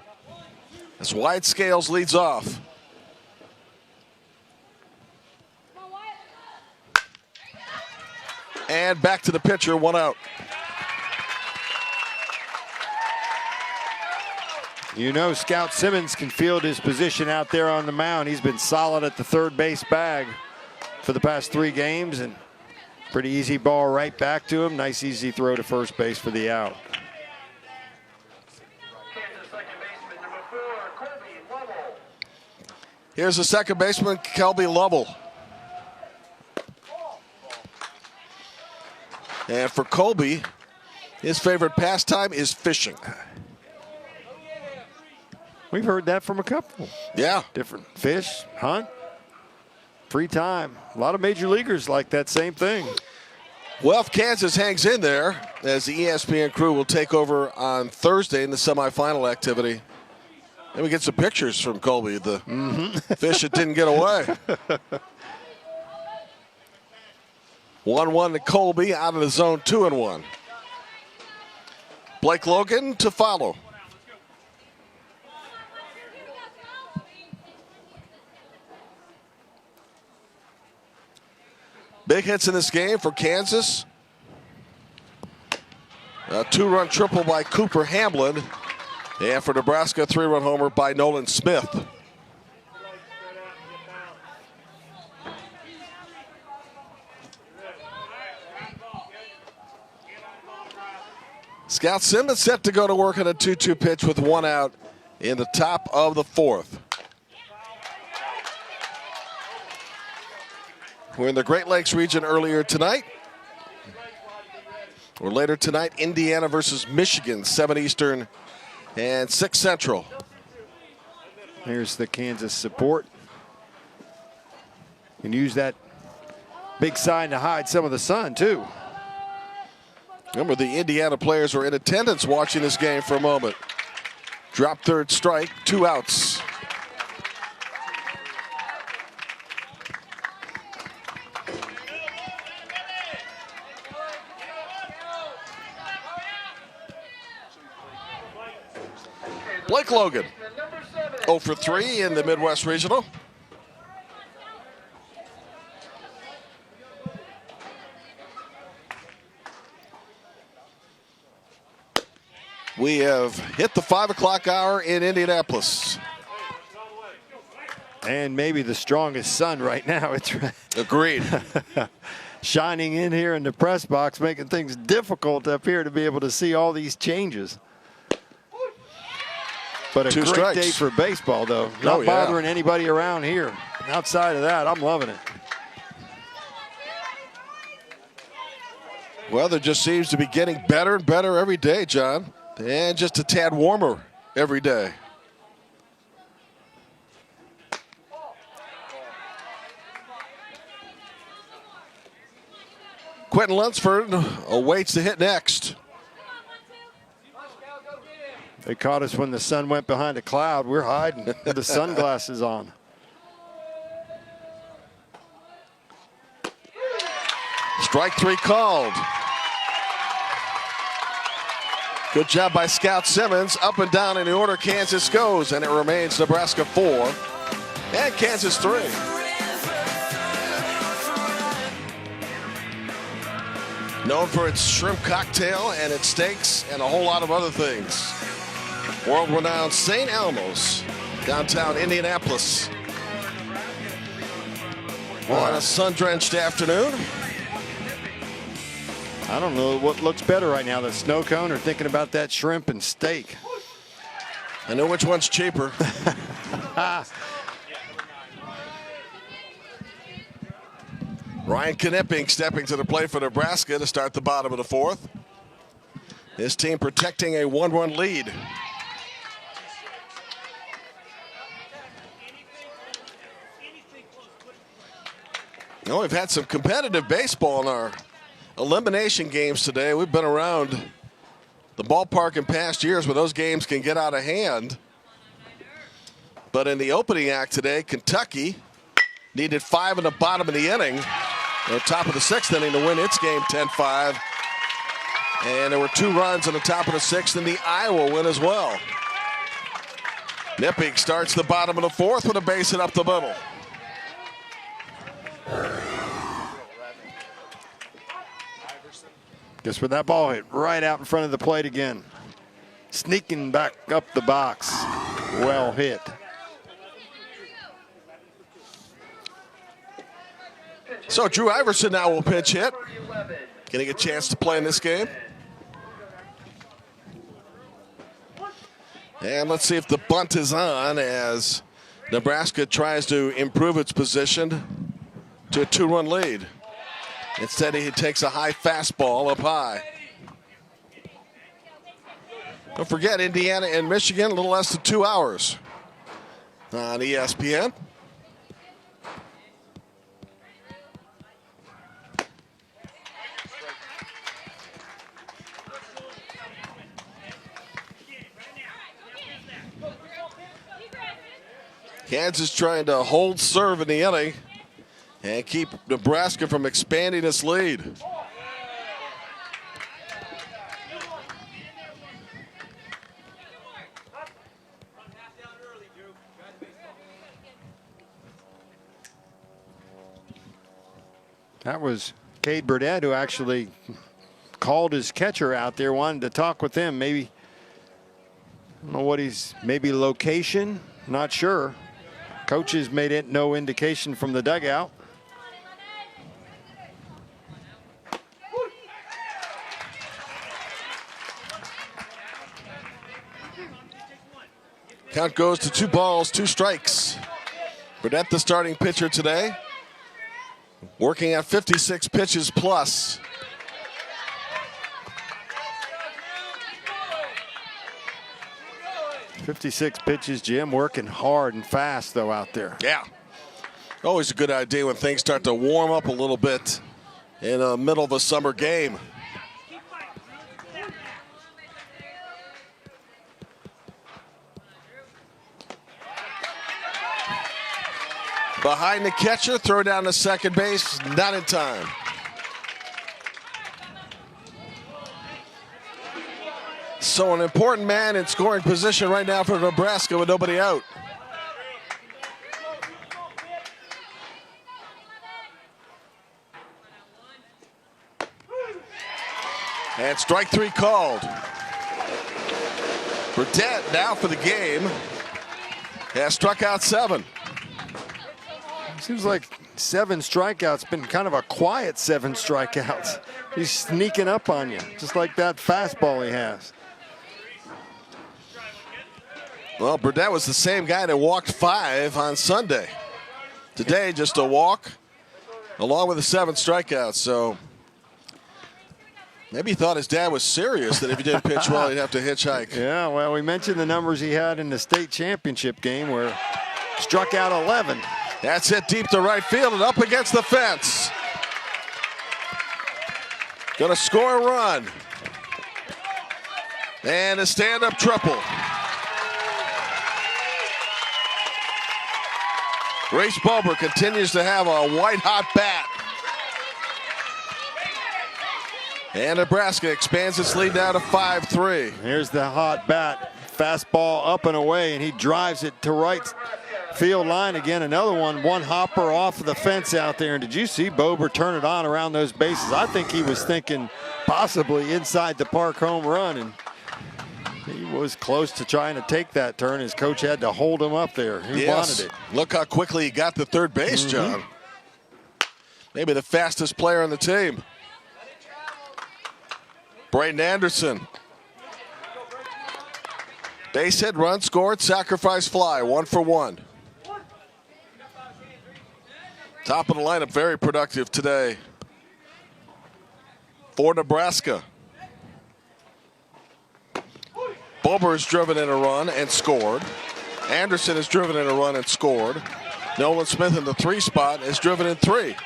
as Wyatt Scales leads off. And back to the pitcher, 1 out. You know, Scout Simmons can field his position out there on the mound. He's been solid at the third base bag for the past 3 games, and pretty easy ball right back to him. Nice easy throw to first base for the out. Kansas second baseman, number 4, Colby Lovell. Here's the second baseman, Colby Lovell. And for Colby, his favorite pastime is fishing. We've heard that from a couple. Yeah. Different fish, hunt, free time. A lot of major leaguers like that same thing. Well, if Kansas hangs in there, as the ESPN crew will take over on Thursday in the semifinal activity, and we get some pictures from Colby, the fish that didn't get away. 1-1 to Colby out of the zone, 2-1. Blake Logan to follow. Big hits in this game for Kansas. A 2-run triple by Cooper Hamlin. And for Nebraska, 3-run homer by Nolan Smith. Scout Simmons set to go to work on a 2-2 pitch with 1 out in the top of the 4th. We're in the Great Lakes region earlier tonight. Or later tonight, Indiana versus Michigan, 7 Eastern and 6 Central. Here's the Kansas support. You can use that big sign to hide some of the sun, too. Remember, the Indiana players were in attendance watching this game for a moment. Drop third strike, 2 outs. Blake Logan, 0 for 3 in the Midwest Regional. We have hit the 5 o'clock hour in Indianapolis. And maybe the strongest sun right now. It's agreed. Shining in here in the press box, making things difficult up here to be able to see all these changes. But a 2 great strikes. day for baseball, though. Not bothering anybody around here. Outside of that, I'm loving it. Weather just seems to be getting better and better every day, John. And just a tad warmer every day. Quentin Lunsford awaits the hit next. They caught us when the sun went behind a cloud. We're hiding with the sunglasses on. Strike 3 called. Good job by Scout Simmons. Up and down in the order Kansas goes, and it remains Nebraska 4 and Kansas 3. Known for its shrimp cocktail and its steaks and a whole lot of other things. World-renowned St. Elmo's, downtown Indianapolis. On a sun-drenched afternoon. I don't know what looks better right now, the snow cone or thinking about that shrimp and steak. I know which one's cheaper. Ryan Knipping stepping to the plate for Nebraska to start the bottom of the 4th. His team protecting a 1-run lead. You know, we've had some competitive baseball in our elimination games today. We've been around the ballpark in past years where those games can get out of hand. But in the opening act today, Kentucky needed 5 in the bottom of the inning, or top of the 6th inning, to win its game 10-5. And there were 2 runs on the top of the 6th in the Iowa win as well. Knipping starts the bottom of the 4th with a base hit up the middle. Guess where that ball hit? Right out in front of the plate again. Sneaking back up the box. Well hit. So Drew Iverson now will pitch hit. Getting a chance to play in this game. And let's see if the bunt is on as Nebraska tries to improve its position to a 2-run lead. Instead, he takes a high fastball up high. Don't forget, Indiana and Michigan, a little less than 2 hours on ESPN. Kansas trying to hold serve in the inning and keep Nebraska from expanding its lead. That was Cade Burdett who actually called his catcher out there, wanted to talk with him. Maybe, I don't know what he's, maybe location, not sure. Coaches made it no indication from the dugout. Count goes to 2 balls, 2 strikes. Burdett, the starting pitcher today, working at 56 pitches plus. "56 pitches, Jim, working hard and fast, though, out there. Yeah. Always a good idea when things start to warm up a little bit in the middle of a summer game. Behind the catcher, throw down to second base, not in time. So an important man in scoring position right now for Nebraska with nobody out. And strike 3 called. Burdett now for the game has struck out 7. Seems like 7 strikeouts, been kind of a quiet 7 strikeouts. He's sneaking up on you, just like that fastball he has. Well, Burdett was the same guy that walked 5 on Sunday. Today, just a walk along with the 7 strikeouts. So maybe he thought his dad was serious that if he didn't pitch well, he'd have to hitchhike. Yeah, well, we mentioned the numbers he had in the state championship game where struck out 11. That's hit deep to right field and up against the fence. Gonna score a run. And a stand-up triple. Reese Bober continues to have a white-hot bat. And Nebraska expands its lead now to 5-3. Here's the hot bat. Fastball up and away, and he drives it to right field line again. Another one hopper off of the fence out there. And did you see Bober turn it on around those bases? I think he was thinking possibly inside the park home run, and he was close to trying to take that turn. His coach had to hold him up there. He wanted it. Look how quickly he got to third base, John. Maybe the fastest player on the team. Braden Anderson. Base hit, run scored, sacrifice fly, 1 for 1. Top of the lineup, very productive today for Nebraska. Bober has driven in a run and scored. Anderson has driven in a run and scored. Nolan Smith in the 3 spot has driven in 3.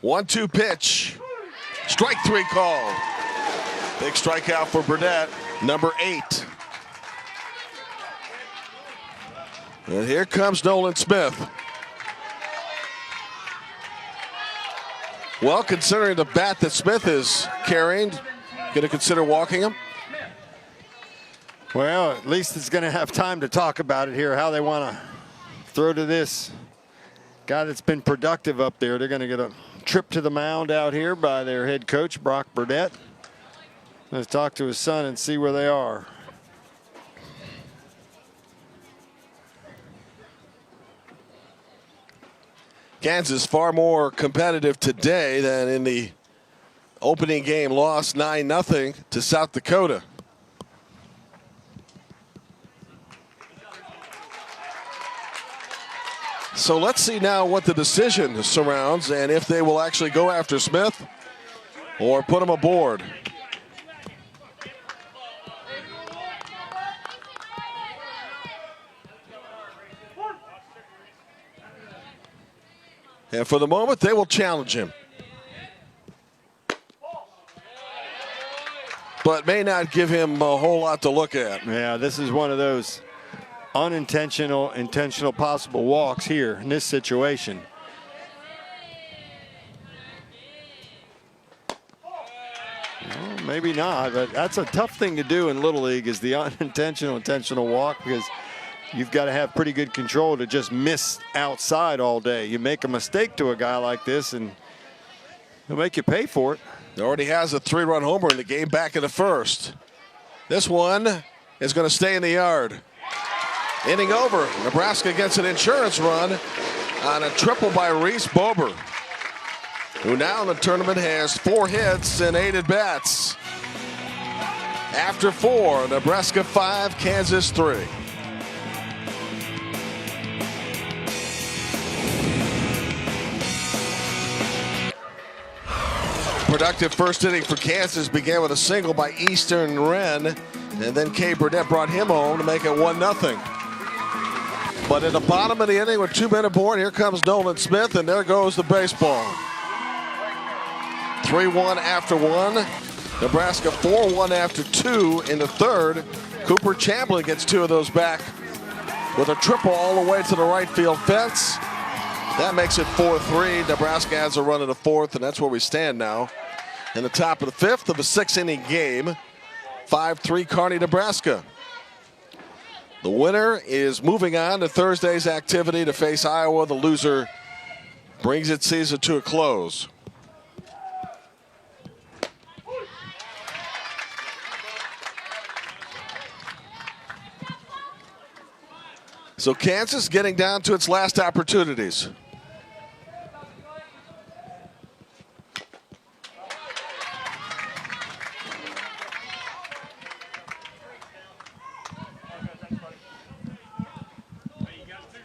One-two pitch. Strike 3 called. Big strikeout for Burdett, number 8. And here comes Nolan Smith. Well, considering the bat that Smith is carrying, going to consider walking him? Well, at least it's going to have time to talk about it here, how they want to throw to this guy that's been productive up there. They're going to get a trip to the mound out here by their head coach, Brock Burdett. Let's talk to his son and see where they are. Kansas far more competitive today than in the opening game, lost 9-0 to South Dakota. So let's see now what the decision surrounds and if they will actually go after Smith or put him aboard. And for the moment, they will challenge him. But may not give him a whole lot to look at. Yeah, this is one of those unintentional, intentional possible walks here in this situation. Well, maybe not, but that's a tough thing to do in Little League, is the unintentional, intentional walk, because you've got to have pretty good control to just miss outside all day. You make a mistake to a guy like this, and he'll make you pay for it. He already has a 3-run homer in the game back in the first. This one is going to stay in the yard. Inning over. Nebraska gets an insurance run on a triple by Reese Bober. who now in the tournament has 4 hits and 8 at-bats. After 4, Nebraska 5, Kansas 3. Productive first inning for Kansas began with a single by Eastern Wren, and then Cade Burnett brought him home to make it 1-0. But at the bottom of the inning with 2 men aboard, here comes Nolan Smith, and there goes the baseball. 3-1 after 1. Nebraska 4-1 after 2 in the third. Cooper Chamberlain gets 2 of those back with a triple all the way to the right field fence. That makes it 4-3. Nebraska has a run in the fourth, and that's where we stand now. In the top of the fifth of a 6-inning game, 5-3 Kearney, Nebraska. The winner is moving on to Thursday's activity to face Iowa. The loser brings its season to a close. So Kansas getting down to its last opportunities.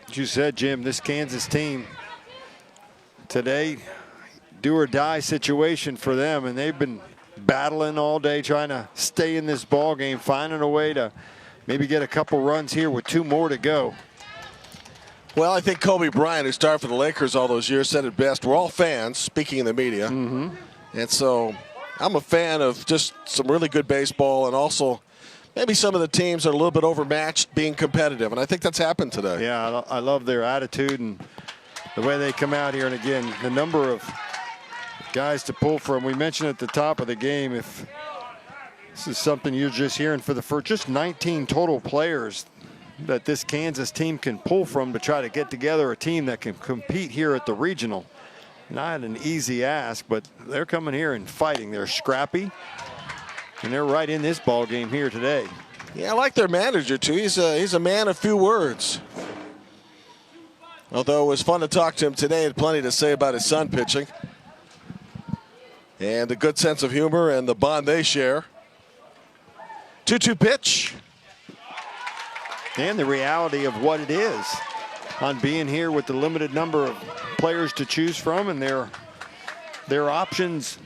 As you said, Jim, this Kansas team today, do or die situation for them, and they've been battling all day trying to stay in this ball game, finding a way to maybe get a couple runs here with 2 more to go. Well, I think Kobe Bryant, who started for the Lakers all those years, said it best. We're all fans, speaking in the media. And so I'm a fan of just some really good baseball, and also maybe some of the teams are a little bit overmatched being competitive, and I think that's happened today. Yeah, I love their attitude and the way they come out here. And again, the number of guys to pull from. We mentioned at the top of the game, if this is something you're just hearing for the first, just 19 total players that this Kansas team can pull from to try to get together a team that can compete here at the regional. Not an easy ask, but they're coming here and fighting. They're scrappy, and they're right in this ball game here today. Yeah, I like their manager too. He's a man of few words. Although it was fun to talk to him today, had plenty to say about his son pitching, and a good sense of humor and the bond they share. 2-2 pitch. And the reality of what it is on being here with the limited number of players to choose from, and their options,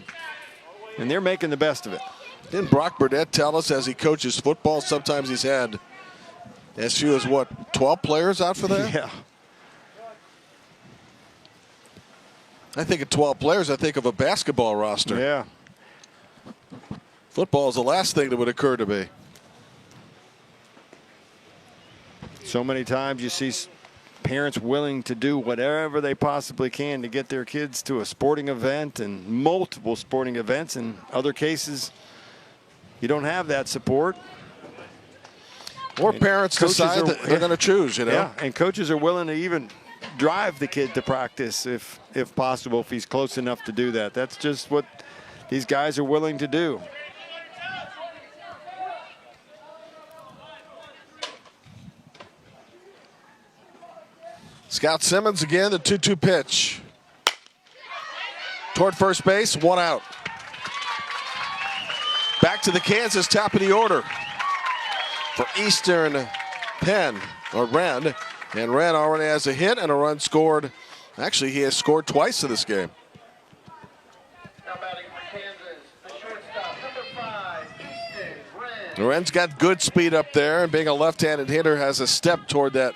and they're making the best of it. Didn't Brock Burdett tell us as he coaches football, sometimes he's had as few as, what, 12 players out for that? Yeah. I think of 12 players, I think of a basketball roster. Yeah. Football is the last thing that would occur to me. So many times you see parents willing to do whatever they possibly can to get their kids to a sporting event, and multiple sporting events. In other cases, you don't have that support. Or parents decide that they're going to choose, you know. Yeah, and coaches are willing to even drive the kid to practice if possible, if he's close enough to do that. That's just what these guys are willing to do. Scott Simmons again, the 2-2 pitch. Toward first base, 1 out. Back to the Kansas top of the order for Eastern Wren. And Wren already has a hit and a run scored. Actually, he has scored twice in this game. Now batting for Kansas, the shortstop, number 5, Easton Wren. Wren's got good speed up there, and being a left-handed hitter has a step toward that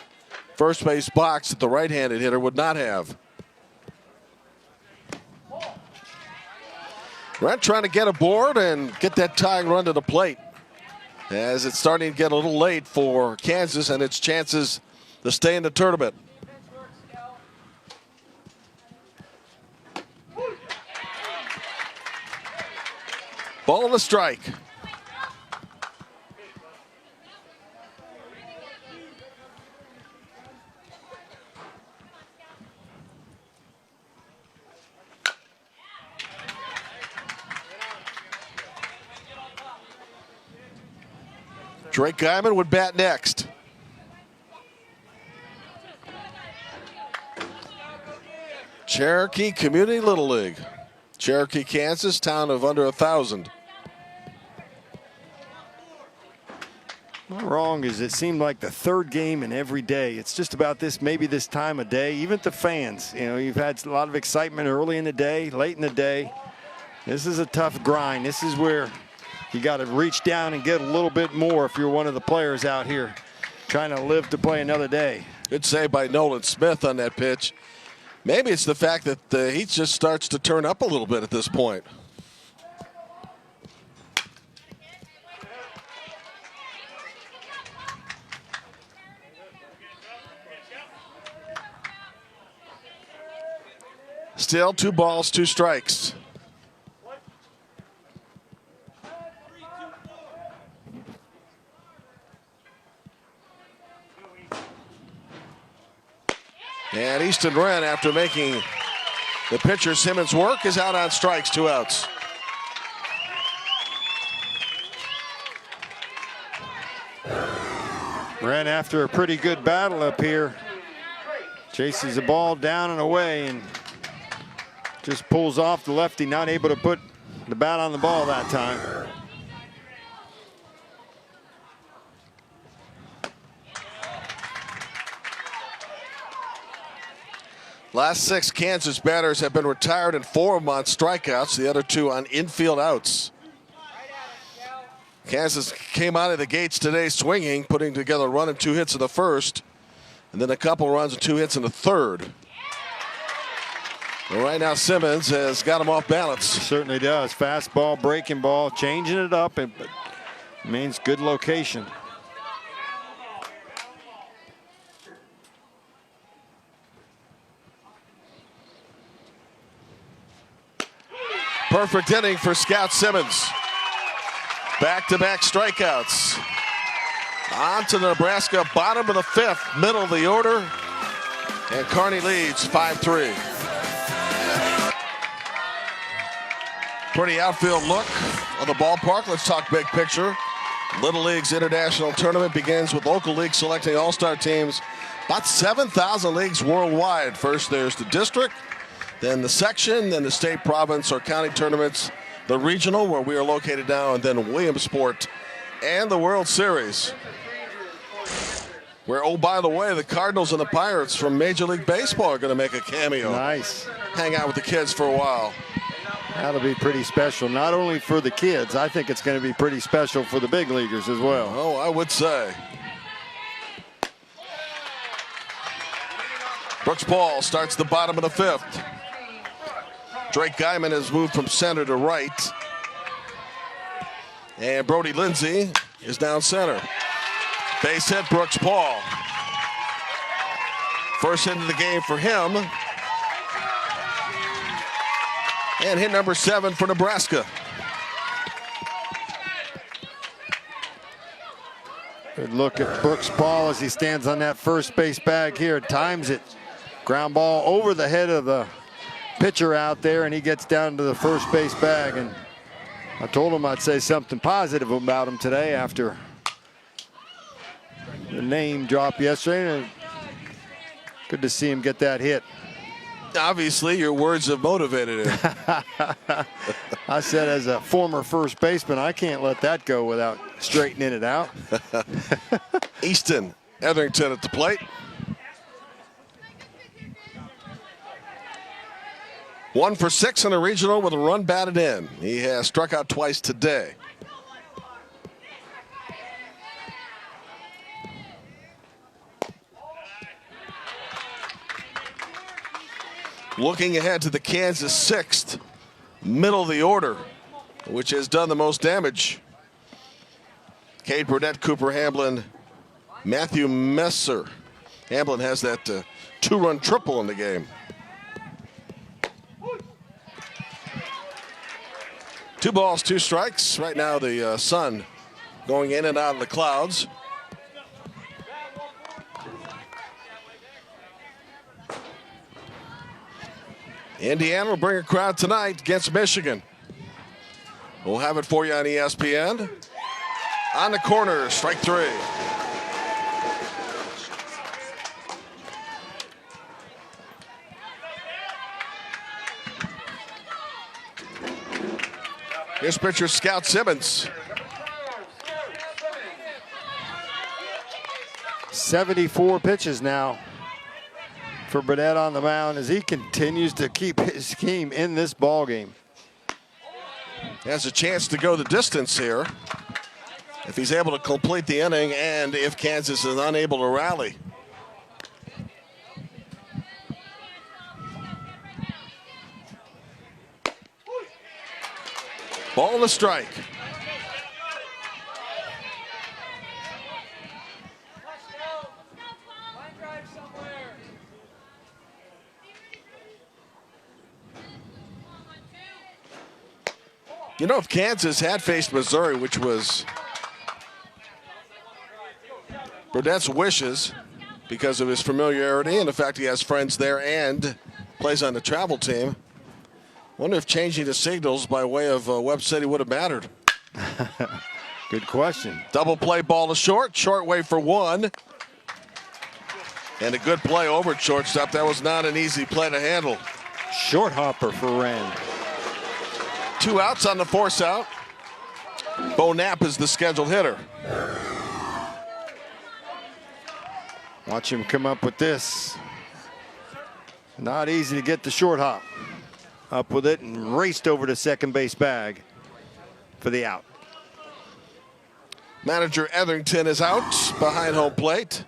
first base box that the right-handed hitter would not have. Wren trying to get aboard and get that tying run to the plate, as it's starting to get a little late for Kansas and its chances to stay in the tournament. Ball and a strike. Drake Guyman would bat next. Cherokee Community Little League. Cherokee, Kansas, town of under 1,000. Not wrong is it seemed like the third game in every day. It's just about this, maybe this time of day. Even the fans, you know, you've had a lot of excitement early in the day, late in the day. This is a tough grind. This is where you got to reach down and get a little bit more if you're one of the players out here trying to live to play another day. Good save by Nolan Smith on that pitch. Maybe it's the fact that the heat just starts to turn up a little bit at this point. Still 2 balls, 2 strikes. And Easton Wren, after making the pitcher Simmons work, is out on strikes, 2 outs. Wren, after a pretty good battle up here, chases the ball down and away and just pulls off the lefty, not able to put the bat on the ball that time. Last 6 Kansas batters have been retired, and 4 of them on strikeouts, the other 2 on infield outs. Kansas came out of the gates today swinging, putting together a run and 2 hits in the first, and then a couple runs and 2 hits in the third. Well, right now Simmons has got him off balance. He certainly does. Fastball, breaking ball, changing it up, and means good location. Perfect inning for Scout Simmons. Back-to-back strikeouts. On to Nebraska, bottom of the 5th, middle of the order. And Kearney leads 5-3. Pretty outfield look of the ballpark. Let's talk big picture. Little League's International Tournament begins with local leagues selecting all-star teams. About 7,000 leagues worldwide. First there's the district, then the section, then the state, province, or county tournaments, the regional, where we are located now, and then Williamsport, and the World Series. Where, oh, by the way, the Cardinals and the Pirates from Major League Baseball are going to make a cameo. Nice. Hang out with the kids for a while. That'll be pretty special, not only for the kids. I think it's going to be pretty special for the big leaguers as well. Oh, I would say. Brooks Paul starts the bottom of the 5th. Drake Guyman has moved from center to right. And Brody Lindsay is down center. Base hit, Brooks Paul. First hit of the game for him. And hit number 7 for Nebraska. Good look at Brooks Paul as he stands on that first base bag here. Times it. Ground ball over the head of the pitcher out there, and he gets down to the first base bag. And I told him I'd say something positive about him today after the name drop yesterday. And good to see him get that hit. Obviously, your words have motivated him. I said, as a former first baseman, I can't let that go without straightening it out. Easton Etherington at the plate. 1 for 6 in the regional with a run batted in. He has struck out twice today. Looking ahead to the Kansas 6th, middle of the order, which has done the most damage. Cade Burdett, Cooper Hamblin, Matthew Messer. Hamblin has that 2-run triple in the game. 2 balls, 2 strikes. Right now the sun going in and out of the clouds. Indiana will bring a crowd tonight against Michigan. We'll have it for you on ESPN. On the corner, strike 3. Here's pitcher Scout Simmons. 74 pitches now for Burdett on the mound as he continues to keep his team in this ball game. Has a chance to go the distance here if he's able to complete the inning and if Kansas is unable to rally. Ball and a strike. You know, if Kansas had faced Missouri, which was Burdett's wishes because of his familiarity and the fact he has friends there and plays on the travel team, I wonder if changing the signals by way of Webb City would have mattered. Good question. Double play ball to short. Short way for one. And a good play over at shortstop. That was not an easy play to handle. Short hopper for Wren. 2 outs on the force out. Bo Knapp is the scheduled hitter. Watch him come up with this. Not easy to get the short hop. Up with it and raced over to second base bag for the out. Manager Etherington is out behind home plate.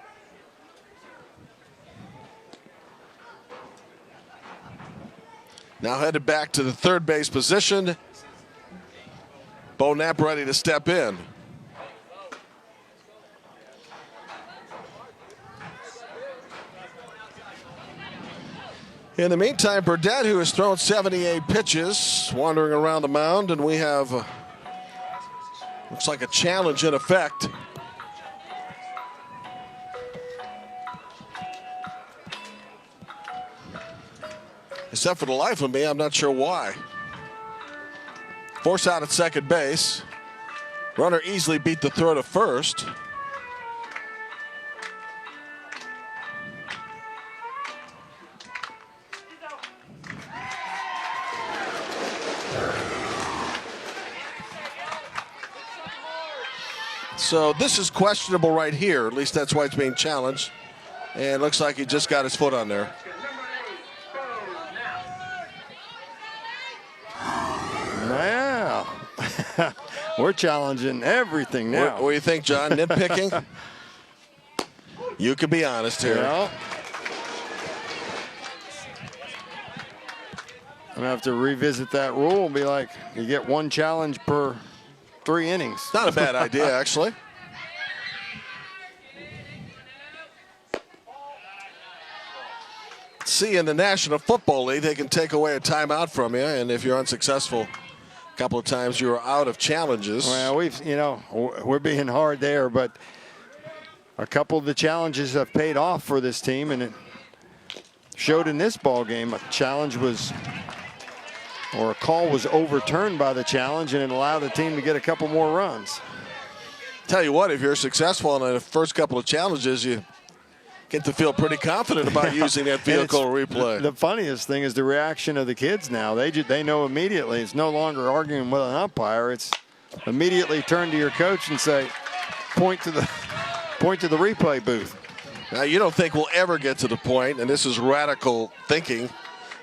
Now headed back to the third base position. Bo Knapp ready to step in. In the meantime, Burdett, who has thrown 78 pitches, wandering around the mound, and we have, looks like a challenge in effect. Except for the life of me, I'm not sure why. Force out at second base. Runner easily beat the throw to first. So this is questionable right here. At least that's why it's being challenged. And it looks like he just got his foot on there. Wow. We're challenging everything now. What do you think, John? Nitpicking? You could be honest here. Well, I'm going to have to revisit that rule and be like, you get one challenge per 3 innings. Not a bad idea, actually. See, in the National Football League, they can take away a timeout from you, and if you're unsuccessful a couple of times, you're out of challenges. Well, we're being hard there, but a couple of the challenges have paid off for this team, and it showed in this ball game. A challenge was, or a call was overturned by the challenge, and it allowed the team to get a couple more runs. Tell you what, if you're successful in the first couple of challenges, you get to feel pretty confident about using that vehicle replay. The funniest thing is the reaction of the kids now. They know immediately. It's no longer arguing with an umpire. It's immediately turn to your coach and say, point to the replay booth. Now, you don't think we'll ever get to the point, and this is radical thinking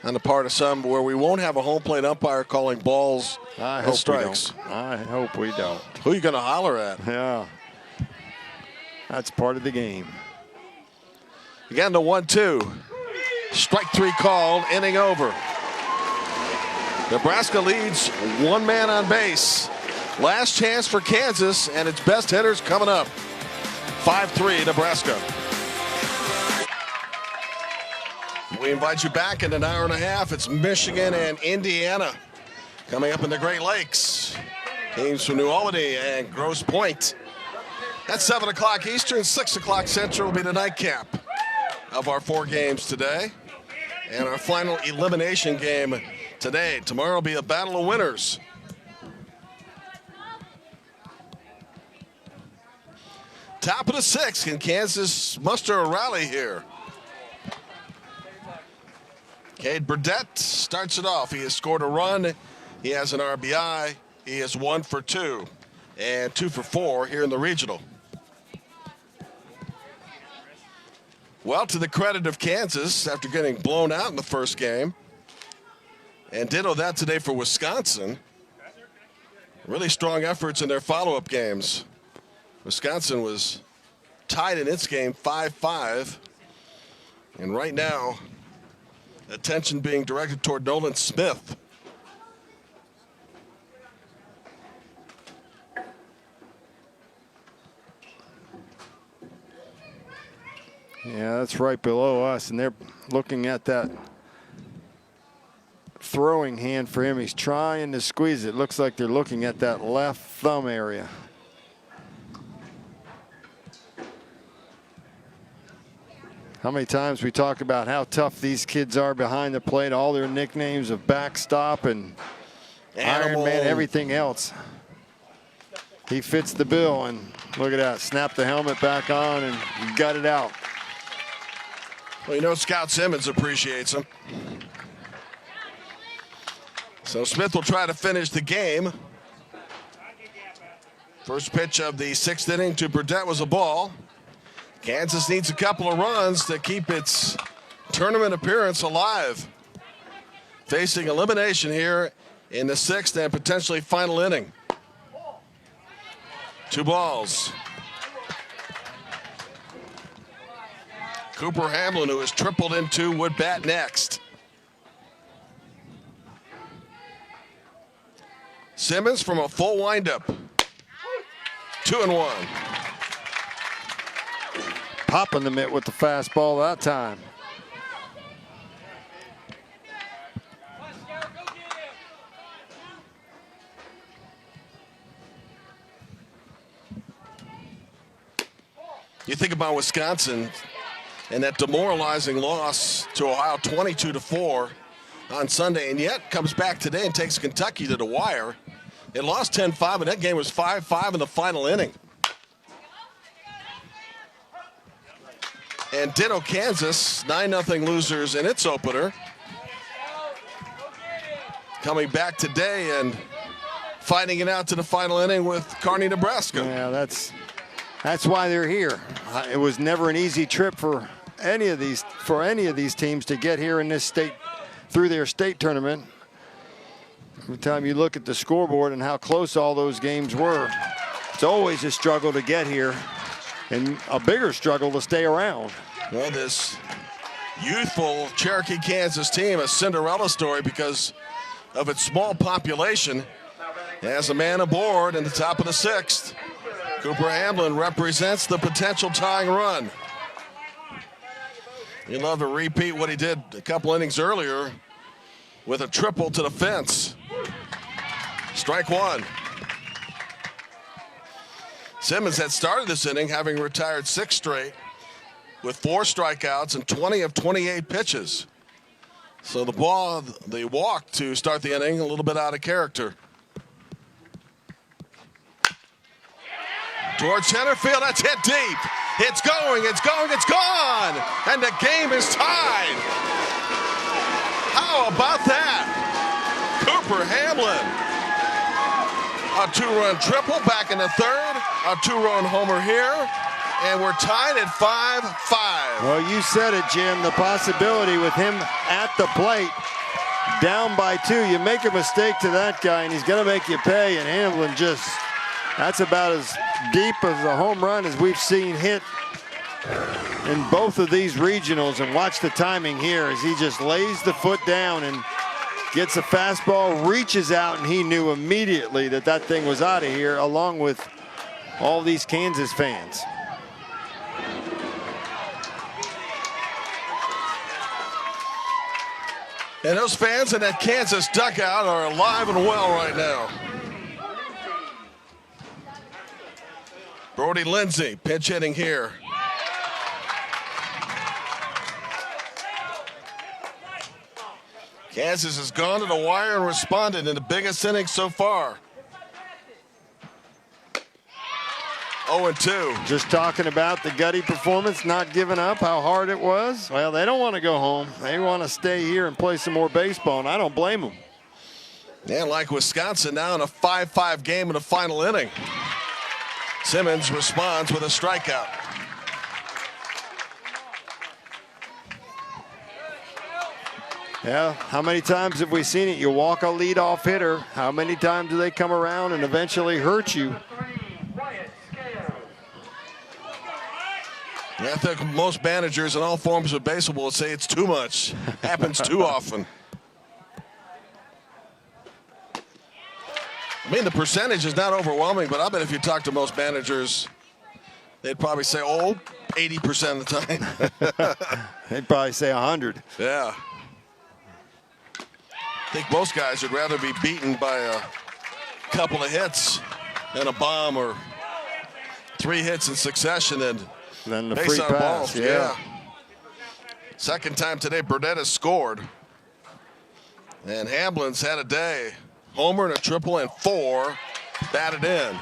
on the part of some, where we won't have a home plate umpire calling balls and strikes. I hope we don't. Who are you going to holler at? Yeah. That's part of the game. Again, the 1-2. Strike 3 called, inning over. Nebraska leads 1 man on base. Last chance for Kansas, and its best hitters coming up. 5-3 Nebraska. We invite you back in an hour and a half. It's Michigan and Indiana coming up in the Great Lakes. Teams from New Albany and Grosse Pointe. That's 7 o'clock Eastern, 6 o'clock Central will be the nightcap of our 4 games today. And our final elimination game today. Tomorrow will be a battle of winners. Top of the 6th. Can Kansas muster a rally here? Cade Burdett starts it off. He has scored a run. He has an RBI. He is 1 for 2 and 2 for 4 here in the regional. Well, to the credit of Kansas, after getting blown out in the first game, and ditto that today for Wisconsin, really strong efforts in their follow-up games. Wisconsin was tied in its game 5-5, and right now, attention being directed toward Nolan Smith. Yeah, that's right below us, and they're looking at that throwing hand for him. He's trying to squeeze it. Looks like they're looking at that left thumb area. How many times we talk about how tough these kids are behind the plate, all their nicknames of backstop and Iron Man, everything else. He fits the bill, and look at that. Snap the helmet back on and gut it out. Well, you know, Scout Simmons appreciates him. So Smith will try to finish the game. First pitch of the 6th inning to Burdett was a ball. Kansas needs a couple of runs to keep its tournament appearance alive. Facing elimination here in the 6th and potentially final inning. 2 balls. Cooper Hamlin, who is tripled into, would bat next. Simmons from a full windup. 2-1. Popping the mitt with the fastball that time. You think about Wisconsin and that demoralizing loss to Ohio 22-4 on Sunday, and yet comes back today and takes Kentucky to the wire. It lost 10-5, and that game was 5-5 in the final inning. And ditto Kansas, 9-0 losers in its opener. Coming back today and fighting it out to the final inning with Kearney, Nebraska. Yeah, that's why they're here. It was never an easy trip for any of these teams to get here in this state through their state tournament. Every time you look at the scoreboard and how close all those games were, it's always a struggle to get here and a bigger struggle to stay around. Well, this youthful Cherokee, Kansas team, a Cinderella story because of its small population, has a man aboard in the top of the 6th. Cooper Hamlin represents the potential tying run. He'd love to repeat what he did a couple innings earlier with a triple to the fence. Strike 1. Simmons had started this inning having retired 6 straight with 4 strikeouts and 20 of 28 pitches. So the walk to start the inning a little bit out of character. Towards center field, that's hit deep. It's going, it's going, it's gone! And the game is tied. How about that? Cooper Hamlin. A 2-run triple back in the 3rd. A 2-run homer here. And we're tied at 5-5. Well, you said it, Jim. The possibility with him at the plate, down by 2. You make a mistake to that guy, and he's going to make you pay. And Hamlin just, that's about as deep as a home run as we've seen hit in both of these regionals. And watch the timing here as he just lays the foot down and gets a fastball, reaches out, and he knew immediately that that thing was out of here, along with all these Kansas fans. And those fans in that Kansas dugout are alive and well right now. Brody Lindsay pinch hitting here. Kansas has gone to the wire and responded in the biggest inning so far. 0-2. Just talking about the gutty performance, not giving up, how hard it was. Well, they don't want to go home. They want to stay here and play some more baseball, and I don't blame them. And like Wisconsin, now in a 5-5 game in the final inning. Simmons responds with a strikeout. Yeah, how many times have we seen it? You walk a leadoff hitter. How many times do they come around and eventually hurt you? Yeah, I think most managers in all forms of baseball would say it's too much. Happens too often. I mean, the percentage is not overwhelming, but I bet if you talk to most managers, they'd probably say, oh, 80% of the time. They'd probably say 100. Yeah. I think most guys would rather be beaten by a couple of hits than a bomb or 3 hits in succession than the base free on pass. balls. Yeah. Second time today, Burdett has scored. And Hamblin's had a day. Homer and a triple and 4 batted in.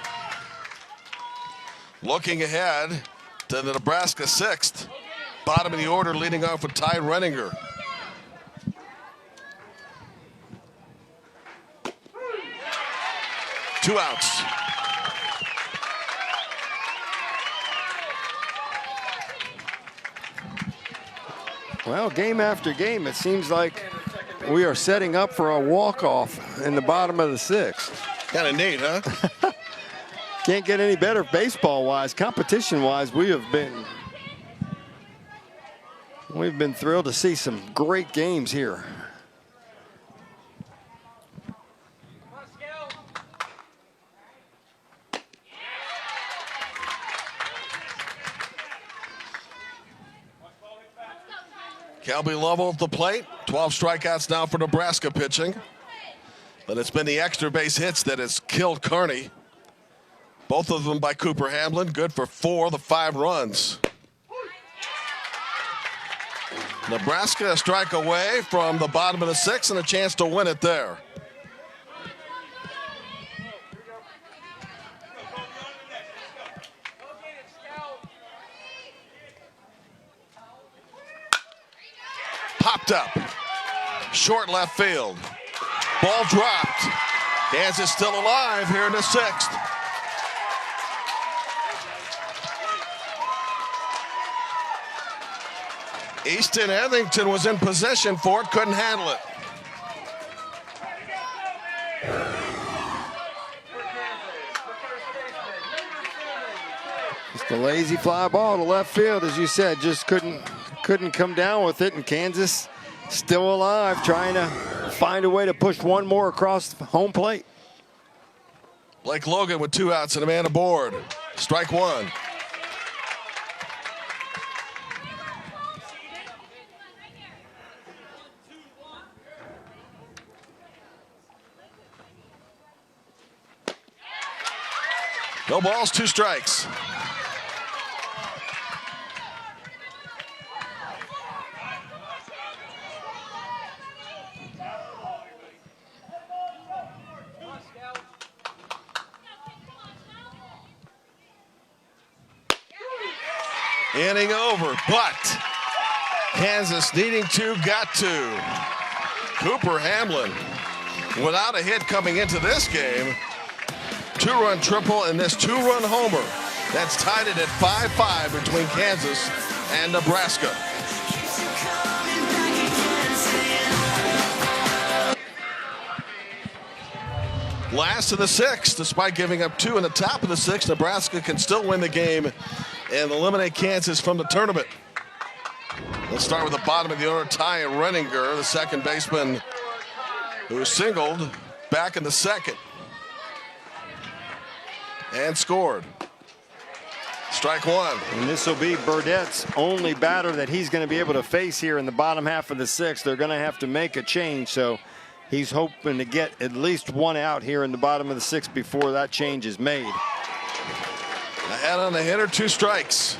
Looking ahead to the Nebraska 6th. Bottom of the order leading off with Ty Renninger. Two outs. Well, game after game, it seems like we are setting up for a walk-off in the bottom of the 6th. Kind of neat, huh? Can't get any better baseball-wise, competition-wise. We've been thrilled to see some great games here. Calby Lovell at the plate. 12 strikeouts now for Nebraska pitching. But it's been the extra base hits that has killed Kearney. Both of them by Cooper Hamblin. Good for 4 of the 5 runs. Nebraska a strike away from the bottom of the 6th and a chance to win it there. Popped up. Short left field. Ball dropped. Kansas still alive here in the 6th. Easton Etherington was in possession for it, couldn't handle it. Just a lazy fly ball to left field, as you said, just couldn't come down with it, and Kansas still alive, trying to find a way to push one more across the home plate. Blake Logan with 2 outs and a man aboard. Strike 1. No balls, 2 strikes. Inning over, but Kansas needing to, got to. Cooper Hamblin without a hit coming into this game. 2-run triple and this 2-run homer. That's tied it at 5-5 between Kansas and Nebraska. Last of the 6th, despite giving up 2 in the top of the 6th, Nebraska can still win the game and eliminate Kansas from the tournament. Let's start with the bottom of the order, Ty Renninger, the second baseman who singled back in the 2nd. And scored. Strike 1. And this will be Burdett's only batter that he's going to be able to face here in the bottom half of the 6th. They're going to have to make a change, so he's hoping to get at least 1 out here in the bottom of the 6th before that change is made. Ahead on the hitter, 2 strikes.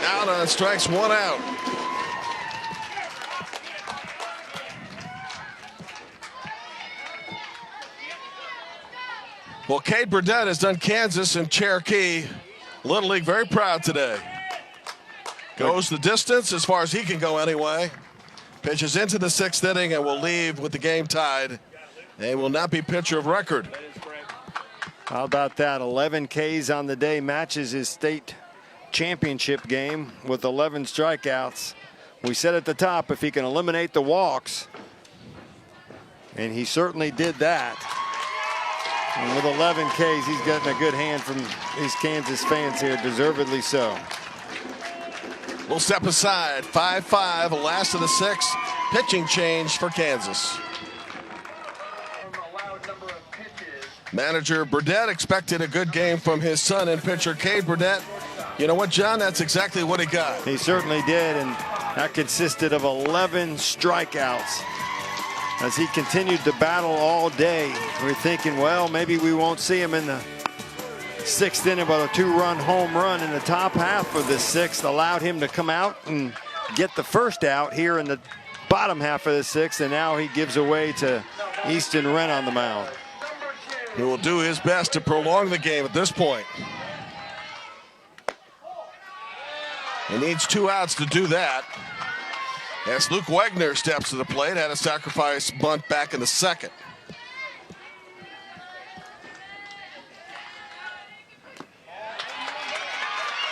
Out on strikes, 1 out. Well, Cade Burdett has done Kansas and Cherokee Little League very proud today. Goes the distance as far as he can go anyway. Pitches into the 6th inning and will leave with the game tied. And will not be pitcher of record. How about that? 11 Ks on the day, matches his state championship game with 11 strikeouts. We said at the top, if he can eliminate the walks, and he certainly did that. And with 11 Ks, he's gotten a good hand from these Kansas fans here, deservedly so. We'll step aside. 5-5, last of the 6th. Pitching change for Kansas. Manager Burdett expected a good game from his son and pitcher Cade Burdett. You know what, John? That's exactly what he got. He certainly did, and that consisted of 11 strikeouts. As he continued to battle all day, we're thinking, well, maybe we won't see him in the 6th inning, but a 2-run home run in the top half of the 6th allowed him to come out and get the first out here in the bottom half of the 6th, and now he gives away to Easton Wren on the mound. He will do his best to prolong the game at this point. He needs 2 outs to do that. As Luke Wegner steps to the plate, had a sacrifice bunt back in the 2nd.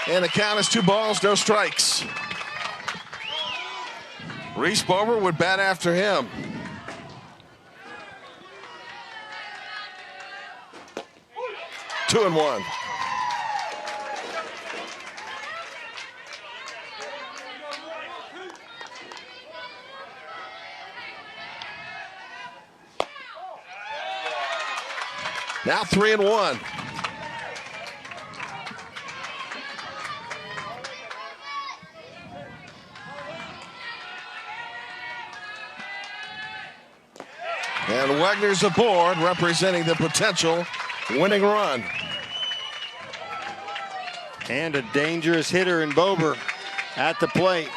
And the count is 2 balls, no strikes. Reese Bober would bat after him. Two and one. Now 3-1. And Wegner's aboard, representing the potential winning run. And a dangerous hitter in Bober at the plate.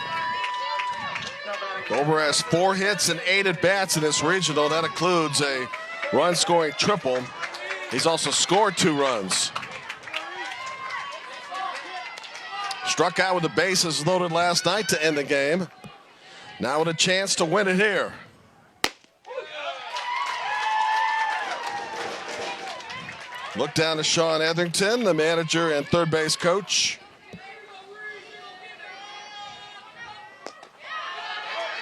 Bober has 4 hits and 8 at-bats in this regional. That includes a run-scoring triple. He's also scored 2 runs. Struck out with the bases loaded last night to end the game. Now with a chance to win it here. Look down to Sean Etherington, the manager and third base coach.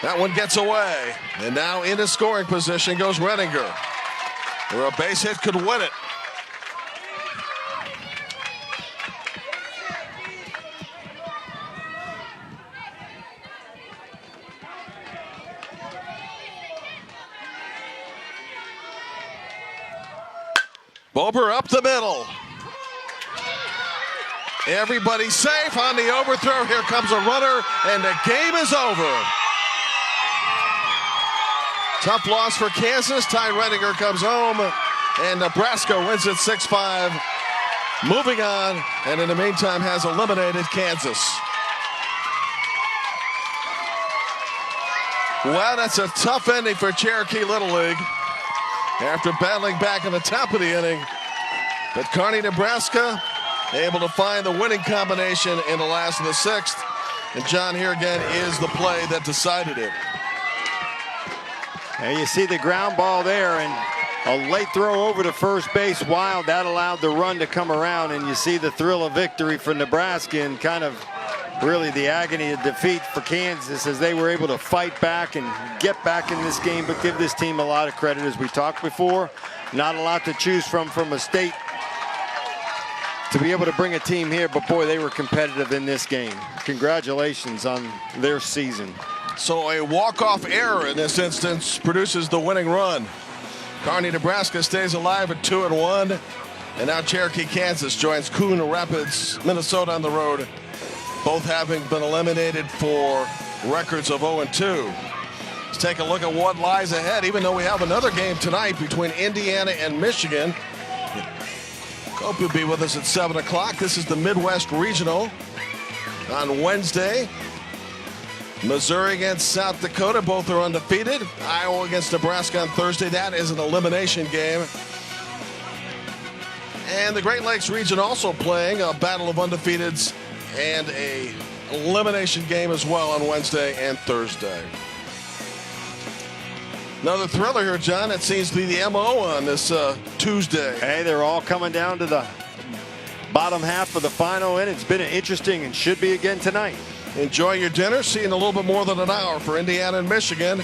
That one gets away. And now into scoring position goes Renninger, where a base hit could win it. Bober up the middle. Everybody's safe on the overthrow. Here comes a runner, and the game is over. Tough loss for Kansas. Ty Renninger comes home, and Nebraska wins it 6-5. Moving on, and in the meantime has eliminated Kansas. Well, that's a tough ending for Cherokee Little League. After battling back in the top of the inning, but Kearney, Nebraska, able to find the winning combination in the last of the 6th. And John, here again is the play that decided it. And you see the ground ball there, and a late throw over to first base wild. That allowed the run to come around, and you see the thrill of victory for Nebraska and kind of really the agony of defeat for Kansas as they were able to fight back and get back in this game, but give this team a lot of credit. As we talked before, not a lot to choose from a state to be able to bring a team here, but boy, they were competitive in this game. Congratulations on their season. So a walk-off error in this instance produces the winning run. Kearney, Nebraska stays alive at 2-1, and now Cherokee, Kansas joins Coon Rapids, Minnesota on the road, both having been eliminated for records of 0-2. Let's take a look at what lies ahead, even though we have another game tonight between Indiana and Michigan. Hope you'll be with us at 7 o'clock. This is the Midwest Regional on Wednesday. Missouri against South Dakota, both are undefeated. Iowa against Nebraska on Thursday. That is an elimination game. And the Great Lakes region also playing a battle of undefeateds and a elimination game as well on Wednesday and Thursday. Another thriller here, John. That seems to be the MO on this Tuesday. Hey, they're all coming down to the bottom half of the final, and it's been interesting and should be again tonight. Enjoy your dinner. See you in a little bit more than an hour for Indiana and Michigan.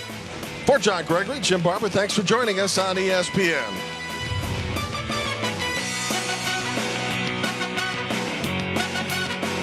For John Gregory, Jim Barber, thanks for joining us on ESPN.